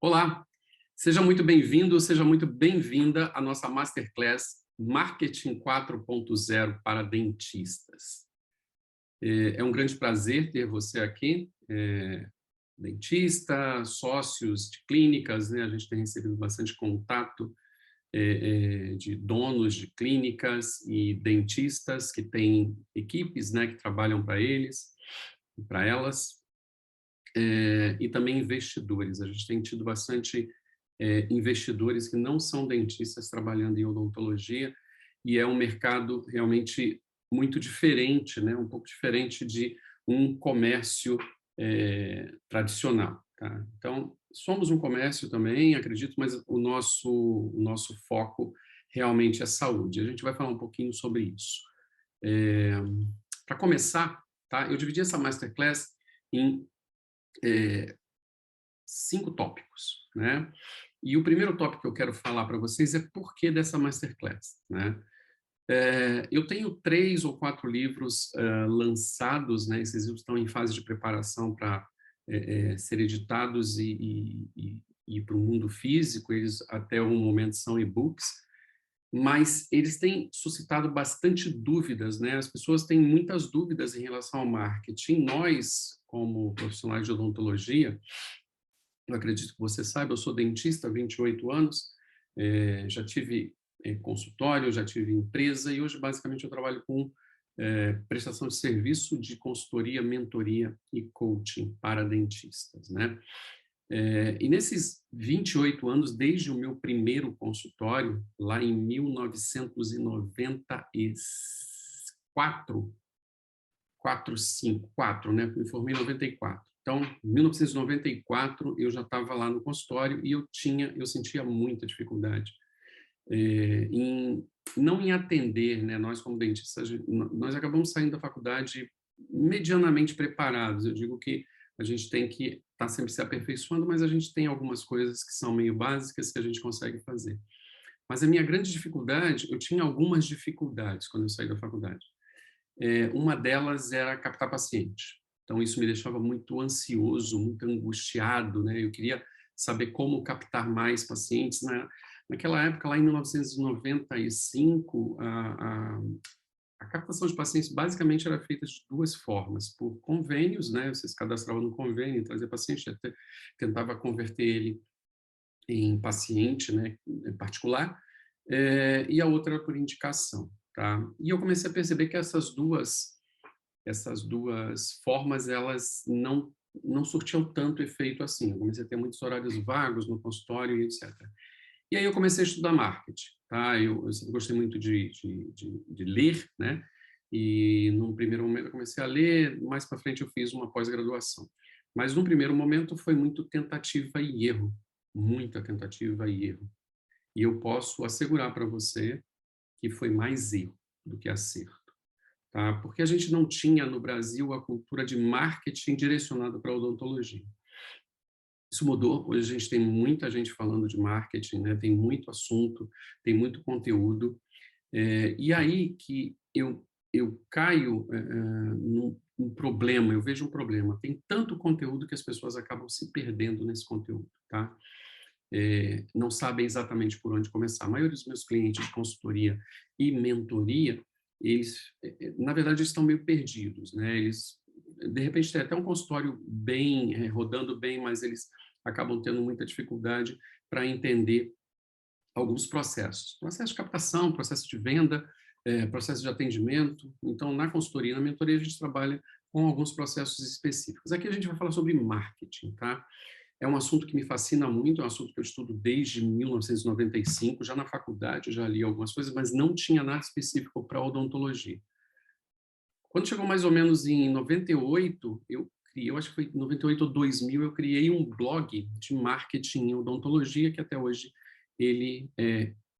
Olá, seja muito bem-vindo, seja muito bem-vinda à nossa Masterclass Marketing 4.0 para dentistas. É um grande prazer ter você aqui, dentista, sócios de clínicas, né? A gente tem recebido bastante contato de donos de clínicas e dentistas que têm equipes, né, que trabalham para eles e para elas, e também investidores. A gente tem tido bastante investidores que não são dentistas trabalhando em odontologia, e é um mercado realmente muito diferente, né? Um pouco diferente de um comércio tradicional. Tá? Então, somos um comércio também, acredito, mas o nosso foco realmente é saúde. A gente vai falar um pouquinho sobre isso. Para começar, tá? Eu dividi essa masterclass em 5 tópicos, né? E o primeiro tópico que eu quero falar para vocês é por que dessa masterclass, né? Eu tenho 3 ou 4 livros lançados, né? Esses livros estão em fase de preparação para ser editados e ir para o mundo físico. Eles até o momento são e-books, mas eles têm suscitado bastante dúvidas, né? As pessoas têm muitas dúvidas em relação ao marketing. Nós, como profissionais de odontologia, eu acredito que você saiba, eu sou dentista há 28 anos, já tive consultório, já tive empresa e hoje basicamente eu trabalho com prestação de serviço de consultoria, mentoria e coaching para dentistas, né? E nesses 28 anos, desde o meu primeiro consultório, lá em 1994, 4, né? Me formei em 94. Então, em 1994, eu já estava lá no consultório e eu sentia muita dificuldade em não em atender, né? Nós como dentistas, nós acabamos saindo da faculdade medianamente preparados. Eu digo que a gente tem que estar sempre se aperfeiçoando, mas a gente tem algumas coisas que são meio básicas que a gente consegue fazer. Mas a minha grande dificuldade, eu tinha algumas dificuldades quando eu saí da faculdade. Uma delas era captar paciente. Então, isso me deixava muito ansioso, muito angustiado, né? Eu queria saber como captar mais pacientes. Naquela época, lá em 1995, a captação de pacientes basicamente era feita de 2 formas: por convênios, né? Você se cadastrava no convênio, trazia paciente, tentava converter ele em paciente, né, em particular, e a outra era por indicação, tá? E eu comecei a perceber que essas duas formas, elas não surtiam tanto efeito assim. Eu comecei a ter muitos horários vagos no consultório e etc. E aí eu comecei a estudar marketing, tá? Eu sempre gostei muito de ler, né? E num primeiro momento eu comecei a ler, mais para frente eu fiz uma pós-graduação. Mas num primeiro momento foi muito tentativa e erro, muita tentativa e erro. E eu posso assegurar para você que foi mais erro do que acerto, tá? Porque a gente não tinha no Brasil a cultura de marketing direcionada para a odontologia. Isso mudou, hoje a gente tem muita gente falando de marketing, né? Tem muito assunto, tem muito conteúdo, e aí que eu caio num problema, eu vejo um problema. Tem tanto conteúdo que as pessoas acabam se perdendo nesse conteúdo, tá? Não sabem exatamente por onde começar. A maioria dos meus clientes de consultoria e mentoria, eles, na verdade, estão meio perdidos, né? Eles, de repente, têm até um consultório bem, rodando bem, mas eles acabam tendo muita dificuldade para entender alguns processos. Processo de captação, processo de venda, processo de atendimento. Então, na consultoria e na mentoria, a gente trabalha com alguns processos específicos. Aqui a gente vai falar sobre marketing, tá? É um assunto que me fascina muito, é um assunto que eu estudo desde 1995, já na faculdade eu já li algumas coisas, mas não tinha nada específico para odontologia. Quando chegou mais ou menos em 98, eu acho que foi 98 ou 2000, eu criei um blog de marketing em odontologia que até hoje ele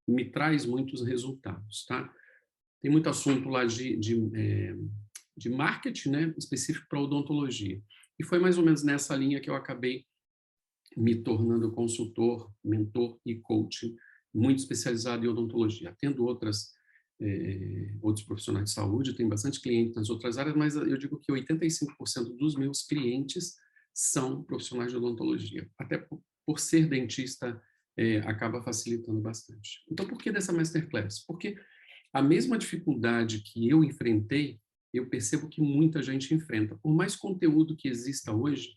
me traz muitos resultados, tá? Tem muito assunto lá de marketing, né, específico para odontologia. E foi mais ou menos nessa linha que eu acabei me tornando consultor, mentor e coach, muito especializado em odontologia. Tendo outros profissionais de saúde, tenho bastante clientes nas outras áreas, mas eu digo que 85% dos meus clientes são profissionais de odontologia. Até por ser dentista, acaba facilitando bastante. Então, por que dessa masterclass? Porque a mesma dificuldade que eu enfrentei, eu percebo que muita gente enfrenta. Por mais conteúdo que exista hoje,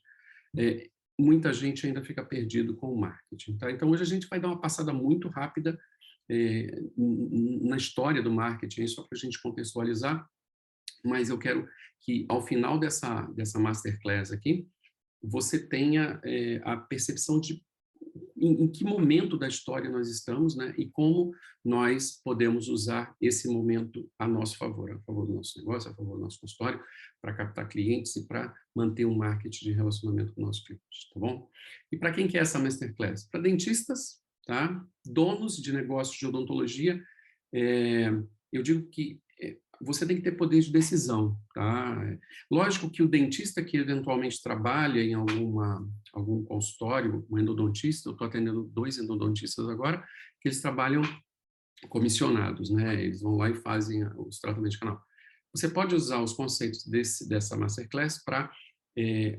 é, muita gente ainda fica perdido com o marketing. Tá? Então, hoje a gente vai dar uma passada muito rápida na história do marketing, só para a gente contextualizar, mas eu quero que, ao final dessa masterclass aqui, você tenha a percepção de em que momento da história nós estamos, né, e como nós podemos usar esse momento a nosso favor, a favor do nosso negócio, a favor do nosso consultório, para captar clientes e para manter um marketing de relacionamento com nossos clientes, tá bom? E para quem quer essa masterclass? Para dentistas, tá? Donos de negócios de odontologia, é, eu digo que você tem que ter poder de decisão, tá? Lógico que o dentista que eventualmente trabalha em algum consultório, um endodontista, eu estou atendendo 2 endodontistas agora, que eles trabalham comissionados, né? Eles vão lá e fazem os tratamentos de canal. Você pode usar os conceitos dessa masterclass para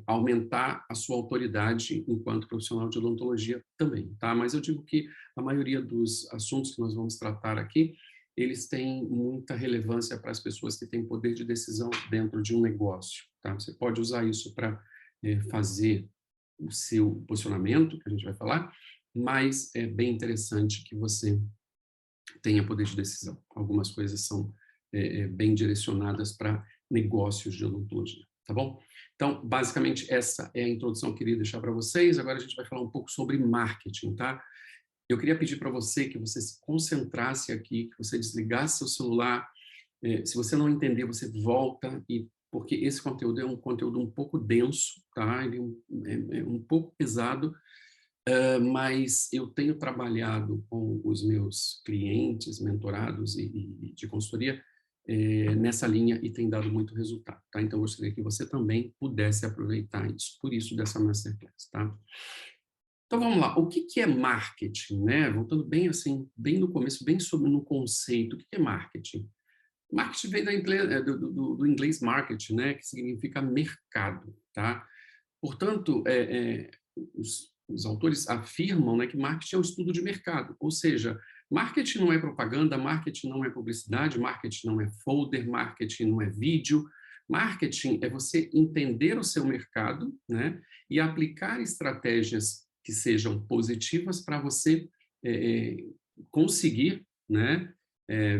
aumentar a sua autoridade enquanto profissional de odontologia também, tá? Mas eu digo que a maioria dos assuntos que nós vamos tratar aqui, eles têm muita relevância para as pessoas que têm poder de decisão dentro de um negócio, tá? Você pode usar isso para fazer o seu posicionamento, que a gente vai falar, mas é bem interessante que você tenha poder de decisão. Algumas coisas são bem direcionadas para negócios de odontologia, tá bom? Então, basicamente, essa é a introdução que eu queria deixar para vocês. Agora a gente vai falar um pouco sobre marketing, tá? Eu queria pedir para você que você se concentrasse aqui, que você desligasse seu celular. Se você não entender, você volta, porque esse conteúdo é um conteúdo um pouco denso, tá? Ele é um pouco pesado, mas eu tenho trabalhado com os meus clientes, mentorados e de consultoria nessa linha e tem dado muito resultado, tá? Então, eu gostaria que você também pudesse aproveitar isso, por isso dessa masterclass, tá? Então, vamos lá. O que é marketing, né? Voltando bem assim, bem no começo, bem sobre no conceito, o que é marketing? Marketing vem do inglês market, né? Que significa mercado, tá? Portanto, os autores afirmam, né, que marketing é um estudo de mercado, ou seja, marketing não é propaganda, marketing não é publicidade, marketing não é folder, marketing não é vídeo, marketing é você entender o seu mercado, né, e aplicar estratégias que sejam positivas para você conseguir, né,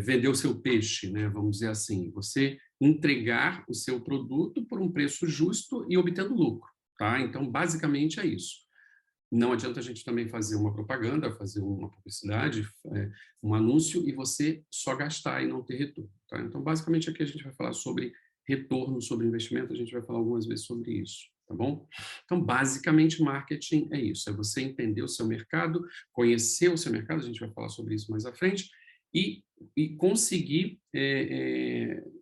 vender o seu peixe, né, vamos dizer assim, você entregar o seu produto por um preço justo e obtendo lucro. Tá? Então, basicamente é isso. Não adianta a gente também fazer uma propaganda, fazer uma publicidade, um anúncio e você só gastar e não ter retorno. Tá? Então, basicamente aqui a gente vai falar sobre retorno, sobre investimento, a gente vai falar algumas vezes sobre isso, tá bom? Então, basicamente, marketing é isso, é você entender o seu mercado, conhecer o seu mercado, a gente vai falar sobre isso mais à frente, e conseguir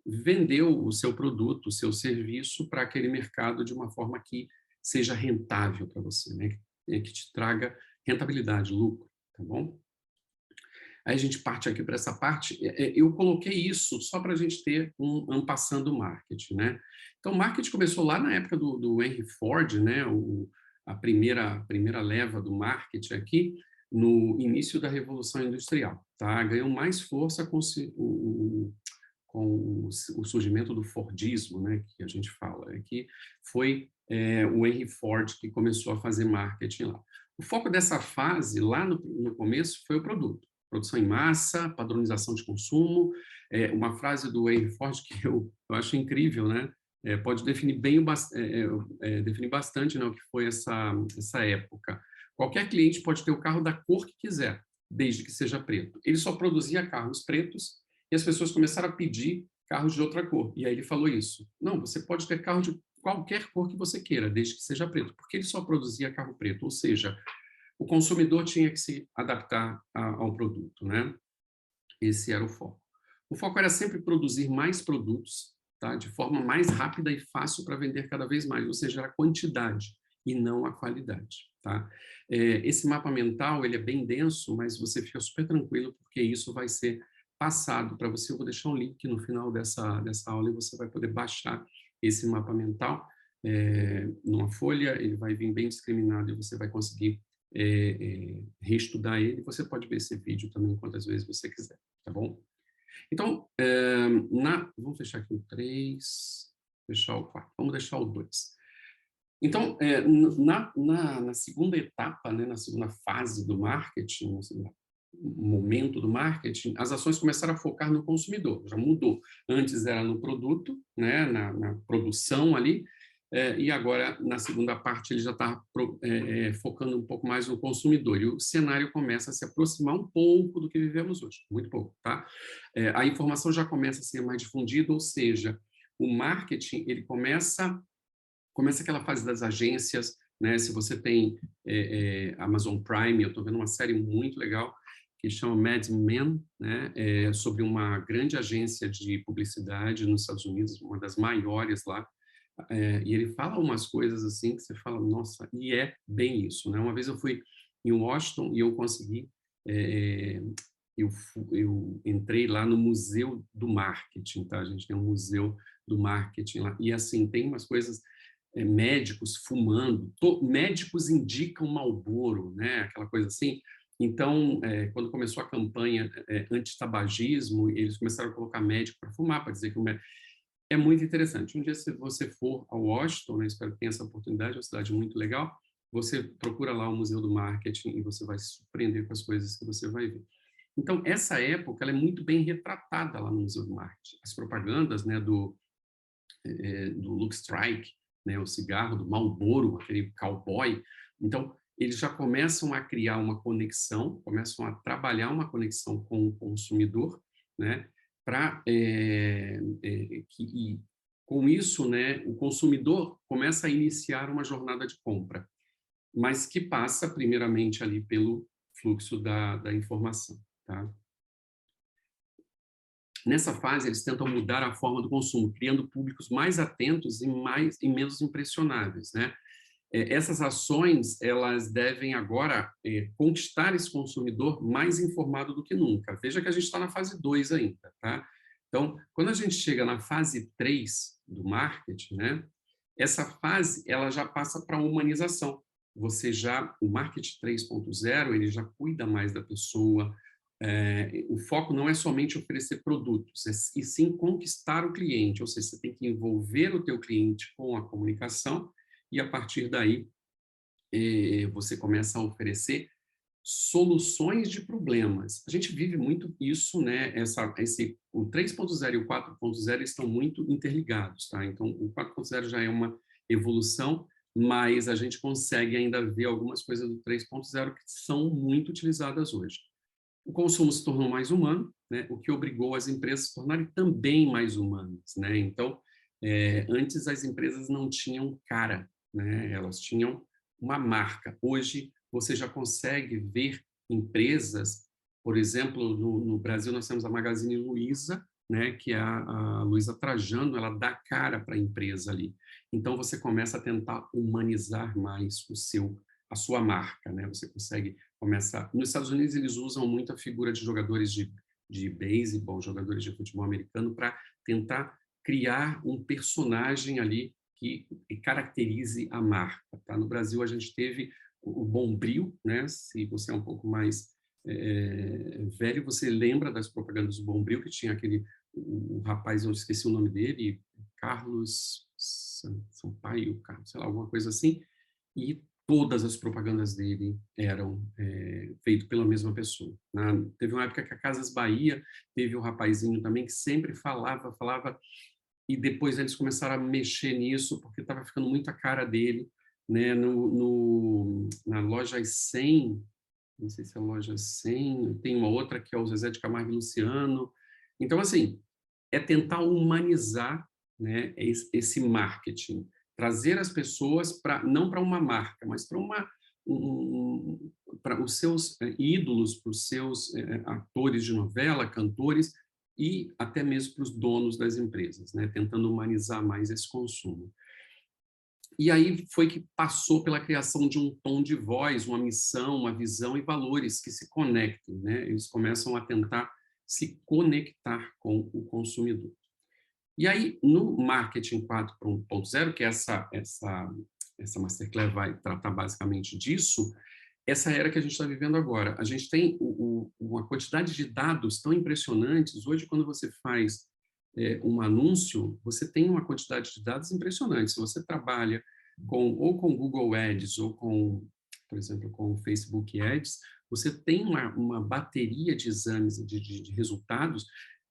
vender o seu produto, o seu serviço para aquele mercado de uma forma que seja rentável para você, né? Que te traga rentabilidade, lucro, tá bom? Aí a gente parte aqui para essa parte, eu coloquei isso só para a gente ter um passando marketing, né? Então, o marketing começou lá na época do Henry Ford, né? A primeira leva do marketing aqui, no início da Revolução Industrial, tá? Ganhou mais força com o surgimento do Fordismo, né, que a gente fala, que foi o Henry Ford que começou a fazer marketing lá. O foco dessa fase, lá no começo, foi o produto. Produção em massa, padronização de consumo. Uma frase do Henry Ford que eu acho incrível, né? Pode definir definir bastante, né, o que foi essa época. Qualquer cliente pode ter o carro da cor que quiser, desde que seja preto. Ele só produzia carros pretos e as pessoas começaram a pedir carros de outra cor. E aí ele falou isso. Não, você pode ter carro de qualquer cor que você queira, desde que seja preto, porque ele só produzia carro preto, ou seja, o consumidor tinha que se adaptar ao produto, né? Esse era o foco. O foco era sempre produzir mais produtos, tá? De forma mais rápida e fácil para vender cada vez mais, ou seja, a quantidade e não a qualidade, tá? Esse mapa mental, ele é bem denso, mas você fica super tranquilo porque isso vai ser passado para você. Eu vou deixar um link no final dessa aula e você vai poder baixar esse mapa mental numa folha, ele vai vir bem discriminado e você vai conseguir reestudar ele. Você pode ver esse vídeo também quantas vezes você quiser, tá bom? Então, vamos fechar aqui o 3, fechar o 4, vamos deixar o 2. Então, na segunda etapa, né, na segunda fase do marketing, no segundo momento do marketing, as ações começaram a focar no consumidor, já mudou. Antes era no produto, né, na produção ali, e agora, na segunda parte, ele já está focando um pouco mais no consumidor. E o cenário começa a se aproximar um pouco do que vivemos hoje, muito pouco, tá? A informação já começa a ser mais difundida, ou seja, o marketing, ele começa aquela fase das agências, né? Se você tem Amazon Prime, eu estou vendo uma série muito legal que chama Mad Men, né? Sobre uma grande agência de publicidade nos Estados Unidos, uma das maiores lá, e ele fala umas coisas assim que você fala, nossa, e é bem isso, né? Uma vez eu fui em Washington e eu consegui, eu entrei lá no Museu do Marketing, tá? A gente tem um museu do marketing lá, e assim, tem umas coisas, médicos fumando, médicos indicam Marlboro, né? Aquela coisa assim. Então, quando começou a campanha anti-tabagismo, eles começaram a colocar médico para fumar, para dizer que o médico é muito interessante. Um dia, se você for a Washington, né, espero que tenha essa oportunidade, é uma cidade muito legal, você procura lá o Museu do Marketing e você vai se surpreender com as coisas que você vai ver. Então, essa época ela é muito bem retratada lá no Museu do Marketing. As propagandas, né, do Luke Strike, né, o cigarro, do Marlboro, aquele cowboy. Então, eles já começam a criar uma conexão, começam a trabalhar uma conexão com o consumidor, né, para com isso, né, o consumidor começa a iniciar uma jornada de compra, mas que passa primeiramente ali pelo fluxo da informação, tá? Nessa fase, eles tentam mudar a forma do consumo, criando públicos mais atentos e menos impressionáveis, né? Essas ações, elas devem agora conquistar esse consumidor mais informado do que nunca. Veja que a gente está na fase 2 ainda, tá? Então, quando a gente chega na fase 3 do marketing, né? Essa fase, ela já passa para a humanização. O marketing 3.0, ele já cuida mais da pessoa. O foco não é somente oferecer produtos, e sim conquistar o cliente, ou seja, você tem que envolver o teu cliente com a comunicação e, a partir daí, você começa a oferecer soluções de problemas. A gente vive muito isso, né? O 3.0 e o 4.0 estão muito interligados, tá? Então, o 4.0 já é uma evolução, mas a gente consegue ainda ver algumas coisas do 3.0 que são muito utilizadas hoje. O consumo se tornou mais humano, né? O que obrigou as empresas a se tornarem também mais humanas, né? Então, antes as empresas não tinham cara, né? Elas tinham uma marca. Hoje, você já consegue ver empresas, por exemplo, no Brasil nós temos a Magazine Luiza, né? Que é a Luiza Trajano, ela dá cara para a empresa ali. Então, você começa a tentar humanizar mais a sua marca, né? Você consegue começar. Nos Estados Unidos, eles usam muito a figura de jogadores de beisebol, jogadores de futebol americano, para tentar criar um personagem ali que caracterize a marca. Tá? No Brasil, a gente teve o Bombril, né? Se você é um pouco mais velho, você lembra das propagandas do Bombril, que tinha o rapaz, eu esqueci o nome dele, Carlos Sampaio, sei lá, alguma coisa assim, e todas as propagandas dele eram feitas pela mesma pessoa. Né? Teve uma época que a Casas Bahia teve um rapazinho também que sempre falava, e depois eles começaram a mexer nisso, porque estava ficando muito a cara dele, né? Na loja 100, não sei se é a loja 100, tem uma outra que é o Zezé de Camargo e Luciano. Então, assim, é tentar humanizar, né, esse marketing, trazer as pessoas não para uma marca, mas para para os seus ídolos, para os seus atores de novela, cantores e até mesmo para os donos das empresas, né, tentando humanizar mais esse consumo. E aí foi que passou pela criação de um tom de voz, uma missão, uma visão e valores que se conectem, né? Eles começam a tentar se conectar com o consumidor. E aí, no Marketing 4.0, que essa Masterclass vai tratar basicamente disso, essa era que a gente está vivendo agora. A gente tem uma quantidade de dados tão impressionantes. Hoje, quando você faz um anúncio, você tem uma quantidade de dados impressionante. Se você trabalha ou com Google Ads ou com, por exemplo, com Facebook Ads, você tem uma bateria de exames, de resultados,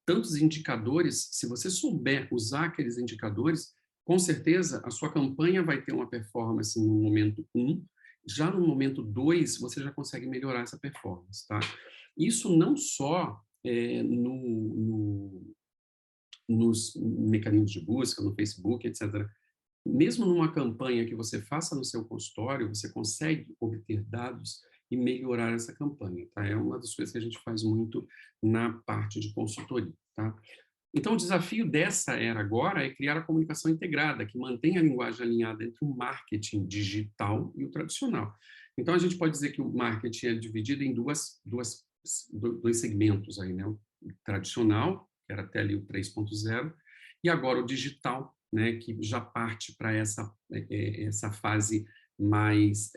tantos indicadores. Se você souber usar aqueles indicadores, com certeza a sua campanha vai ter uma performance no momento 1, já no momento 2, você já consegue melhorar essa performance, tá? Isso não só nos mecanismos de busca, no Facebook, etc. Mesmo numa campanha que você faça no seu consultório, você consegue obter dados e melhorar essa campanha, tá? É uma das coisas que a gente faz muito na parte de consultoria, tá? Então, o desafio dessa era agora é criar a comunicação integrada, que mantém a linguagem alinhada entre o marketing digital e o tradicional. Então, a gente pode dizer que o marketing é dividido em dois segmentos aí, né? O tradicional, que era até ali o 3.0, e agora o digital, né? Que já parte para essa fase mais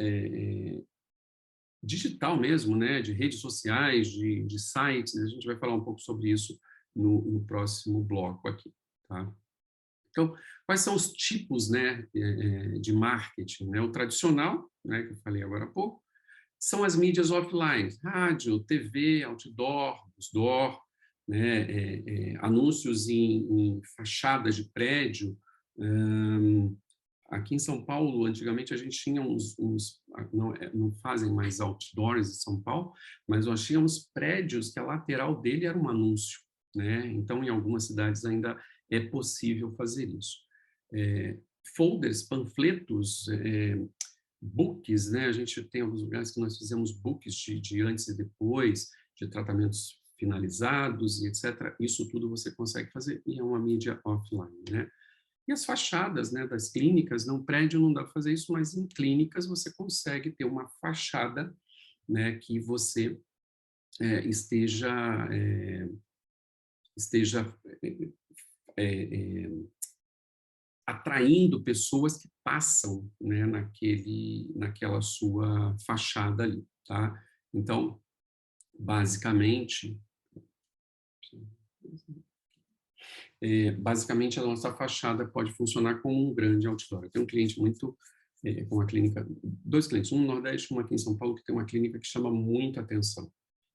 digital mesmo, né? De redes sociais, de sites. A gente vai falar um pouco sobre isso no próximo bloco aqui, tá? Então, quais são os tipos, né, de marketing, né? O tradicional, né, que eu falei agora há pouco, são as mídias offline, rádio, TV, outdoor, né, anúncios em fachadas de prédio. Aqui em São Paulo, antigamente a gente tinha não fazem mais outdoors em São Paulo, mas nós tínhamos prédios que a lateral dele era um anúncio, né? Então, em algumas cidades ainda é possível fazer isso. Folders, panfletos, books, né? A gente tem alguns lugares que nós fizemos books de antes e depois, de tratamentos finalizados e etc. Isso tudo você consegue fazer e é uma mídia offline, né? E as fachadas, né, das clínicas, no prédio não dá para fazer isso, mas em clínicas você consegue ter uma fachada, né, que você esteja é, atraindo pessoas que passam, né, naquela sua fachada ali, tá? Então, basicamente a nossa fachada pode funcionar como um grande outdoor. Eu tenho um cliente com uma clínica, dois clientes, um no Nordeste, um aqui em São Paulo, que tem uma clínica que chama muita atenção.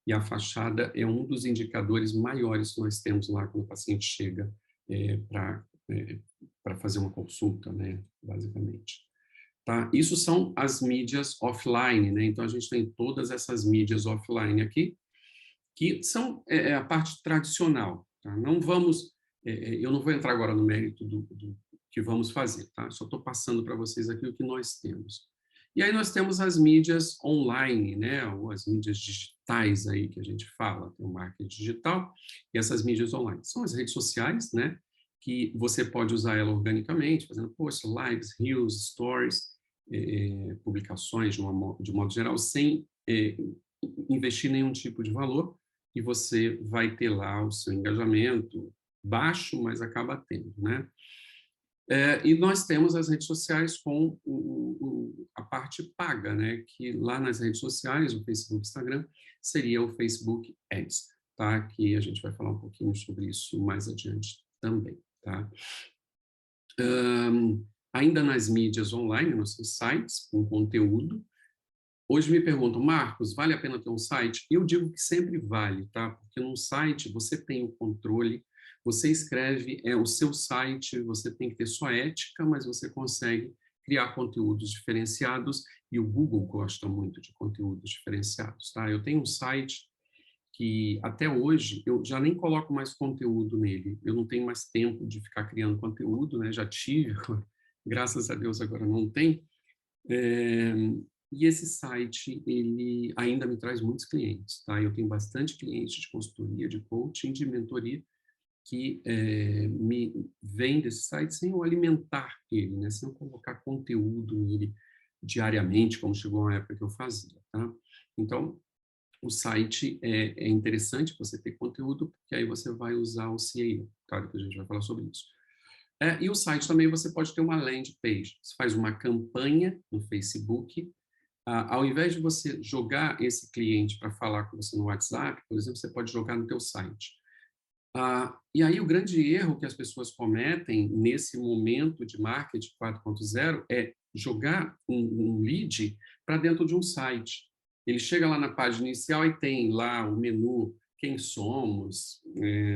E a fachada é um dos indicadores maiores que nós temos lá quando o paciente chega para fazer uma consulta, né, basicamente. Tá? Isso são as mídias offline, né? Então a gente tem todas essas mídias offline aqui, que são a parte tradicional. Tá? Eu não vou entrar agora no mérito do que vamos fazer, tá? Só estou passando para vocês aqui o que nós temos. E aí nós temos as mídias online, né? Ou as mídias digitais aí que a gente fala, tem o marketing digital e essas mídias online. São as redes sociais, né? Que você pode usar ela organicamente, fazendo posts, lives, reels, stories, publicações de modo geral, sem investir nenhum tipo de valor, e você vai ter lá o seu engajamento baixo, mas acaba tendo, né? E nós temos as redes sociais com a parte paga, né? Que lá nas redes sociais, o Facebook, Instagram, seria o Facebook Ads, tá? Que a gente vai falar um pouquinho sobre isso mais adiante também, tá? Ainda nas mídias online, nos sites com conteúdo. Hoje me perguntam, Marcos, vale a pena ter um site? Eu digo que sempre vale, tá? Porque num site você tem o controle, você escreve o seu site, você tem que ter sua ética, mas você consegue criar conteúdos diferenciados e o Google gosta muito de conteúdos diferenciados, tá? Eu tenho um site que até hoje eu já nem coloco mais conteúdo nele, eu não tenho mais tempo de ficar criando conteúdo, né? Já tive, graças a Deus agora não tem. E esse site, ele ainda me traz muitos clientes, tá? Eu tenho bastante clientes de consultoria, de coaching, de mentoria, que me vêm desse site sem eu alimentar ele, né? Sem eu colocar conteúdo nele diariamente, como chegou uma época que eu fazia, tá? Então, o site é interessante você ter conteúdo, porque aí você vai usar o CAO, tá? Depois a gente vai falar sobre isso. E o site também você pode ter uma landing page. Você faz uma campanha no Facebook. Ao invés de você jogar esse cliente para falar com você no WhatsApp, por exemplo, você pode jogar no teu site. E aí o grande erro que as pessoas cometem nesse momento de marketing 4.0 é jogar um lead para dentro de um site. Ele chega lá na página inicial e tem lá o menu, quem somos,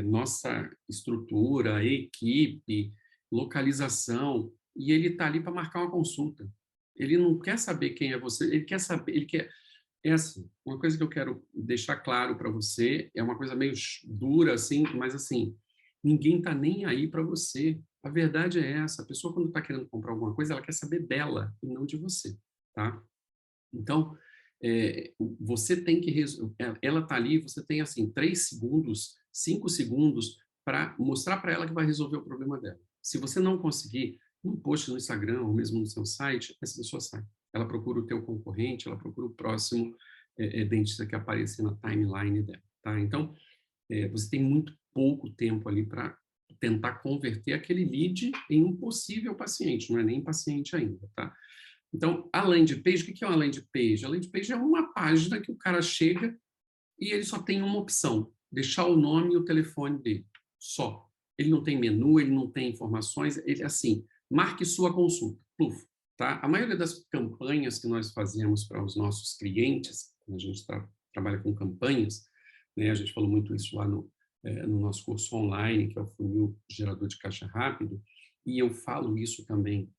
nossa estrutura, equipe, localização, e ele está ali para marcar uma consulta. Ele não quer saber quem é você, ele quer saber, ele quer assim, uma coisa que eu quero deixar claro para você, é uma coisa meio dura, assim, mas assim, ninguém está nem aí para você. A verdade é essa, a pessoa quando está querendo comprar alguma coisa, ela quer saber dela e não de você, tá? Então, você tem que... Ela está ali, você tem, assim, 3 segundos, 5 segundos para mostrar para ela que vai resolver o problema dela. Se você não conseguir, um post no Instagram ou mesmo no seu site, essa pessoa sai. Ela procura o teu concorrente, ela procura o próximo dentista que aparecer na timeline dela, tá? Então, você tem muito pouco tempo ali para tentar converter aquele lead em um possível paciente, não é nem paciente ainda, tá? Então, a landing page, o que é uma landing page? A landing page é uma página que o cara chega e ele só tem uma opção, deixar o nome e o telefone dele, só. Ele não tem menu, ele não tem informações, ele assim, marque sua consulta, pluf, tá? A maioria das campanhas que nós fazemos para os nossos clientes, quando a gente trabalha com campanhas, né, a gente falou muito isso lá no nosso curso online, que é o funil gerador de caixa rápido, e eu falo isso também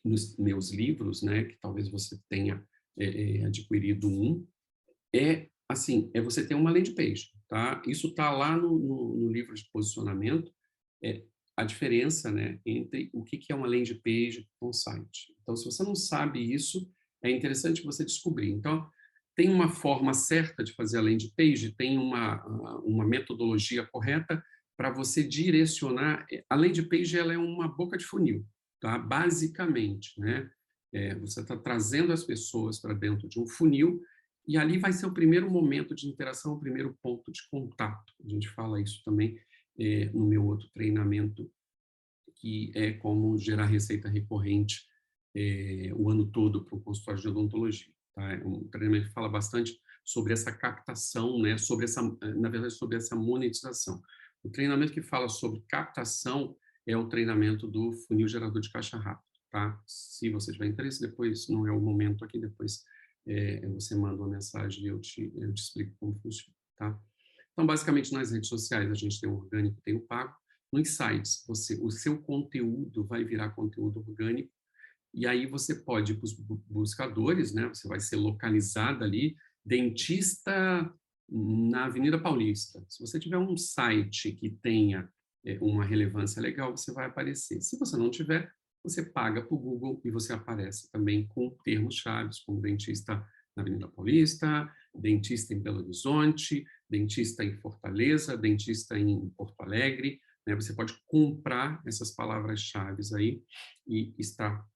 nos meus livros, né, que talvez você tenha adquirido um, assim, você ter uma landing page, tá? Isso está lá no livro de posicionamento, a diferença, né, entre o que é uma landing page e um site. Então, se você não sabe isso, é interessante você descobrir. Então, tem uma forma certa de fazer a landing page, tem uma metodologia correta para você direcionar. A landing page ela é uma boca de funil, tá? Basicamente, né? Você está trazendo as pessoas para dentro de um funil e ali vai ser o primeiro momento de interação, o primeiro ponto de contato. A gente fala isso também no meu outro treinamento, que é como gerar receita recorrente o ano todo para o consultório de odontologia. Tá? É um treinamento que fala bastante sobre essa captação, né? Sobre essa, na verdade, sobre essa monetização. O treinamento que fala sobre captação é o treinamento do funil gerador de caixa rápido. Tá? Se você tiver interesse, depois, não é o momento aqui, depois você manda uma mensagem e eu te explico como funciona. Tá? Então, basicamente, nas redes sociais, a gente tem o orgânico e tem o pago. Nos sites, o seu conteúdo vai virar conteúdo orgânico, e aí você pode ir para os buscadores, né? Você vai ser localizado ali, dentista na Avenida Paulista. Se você tiver um site que tenha uma relevância legal, você vai aparecer. Se você não tiver, você paga para o Google e você aparece também com termos-chave, como dentista na Avenida Paulista, dentista em Belo Horizonte, dentista em Fortaleza, dentista em Porto Alegre, né? Você pode comprar essas palavras-chave aí e estar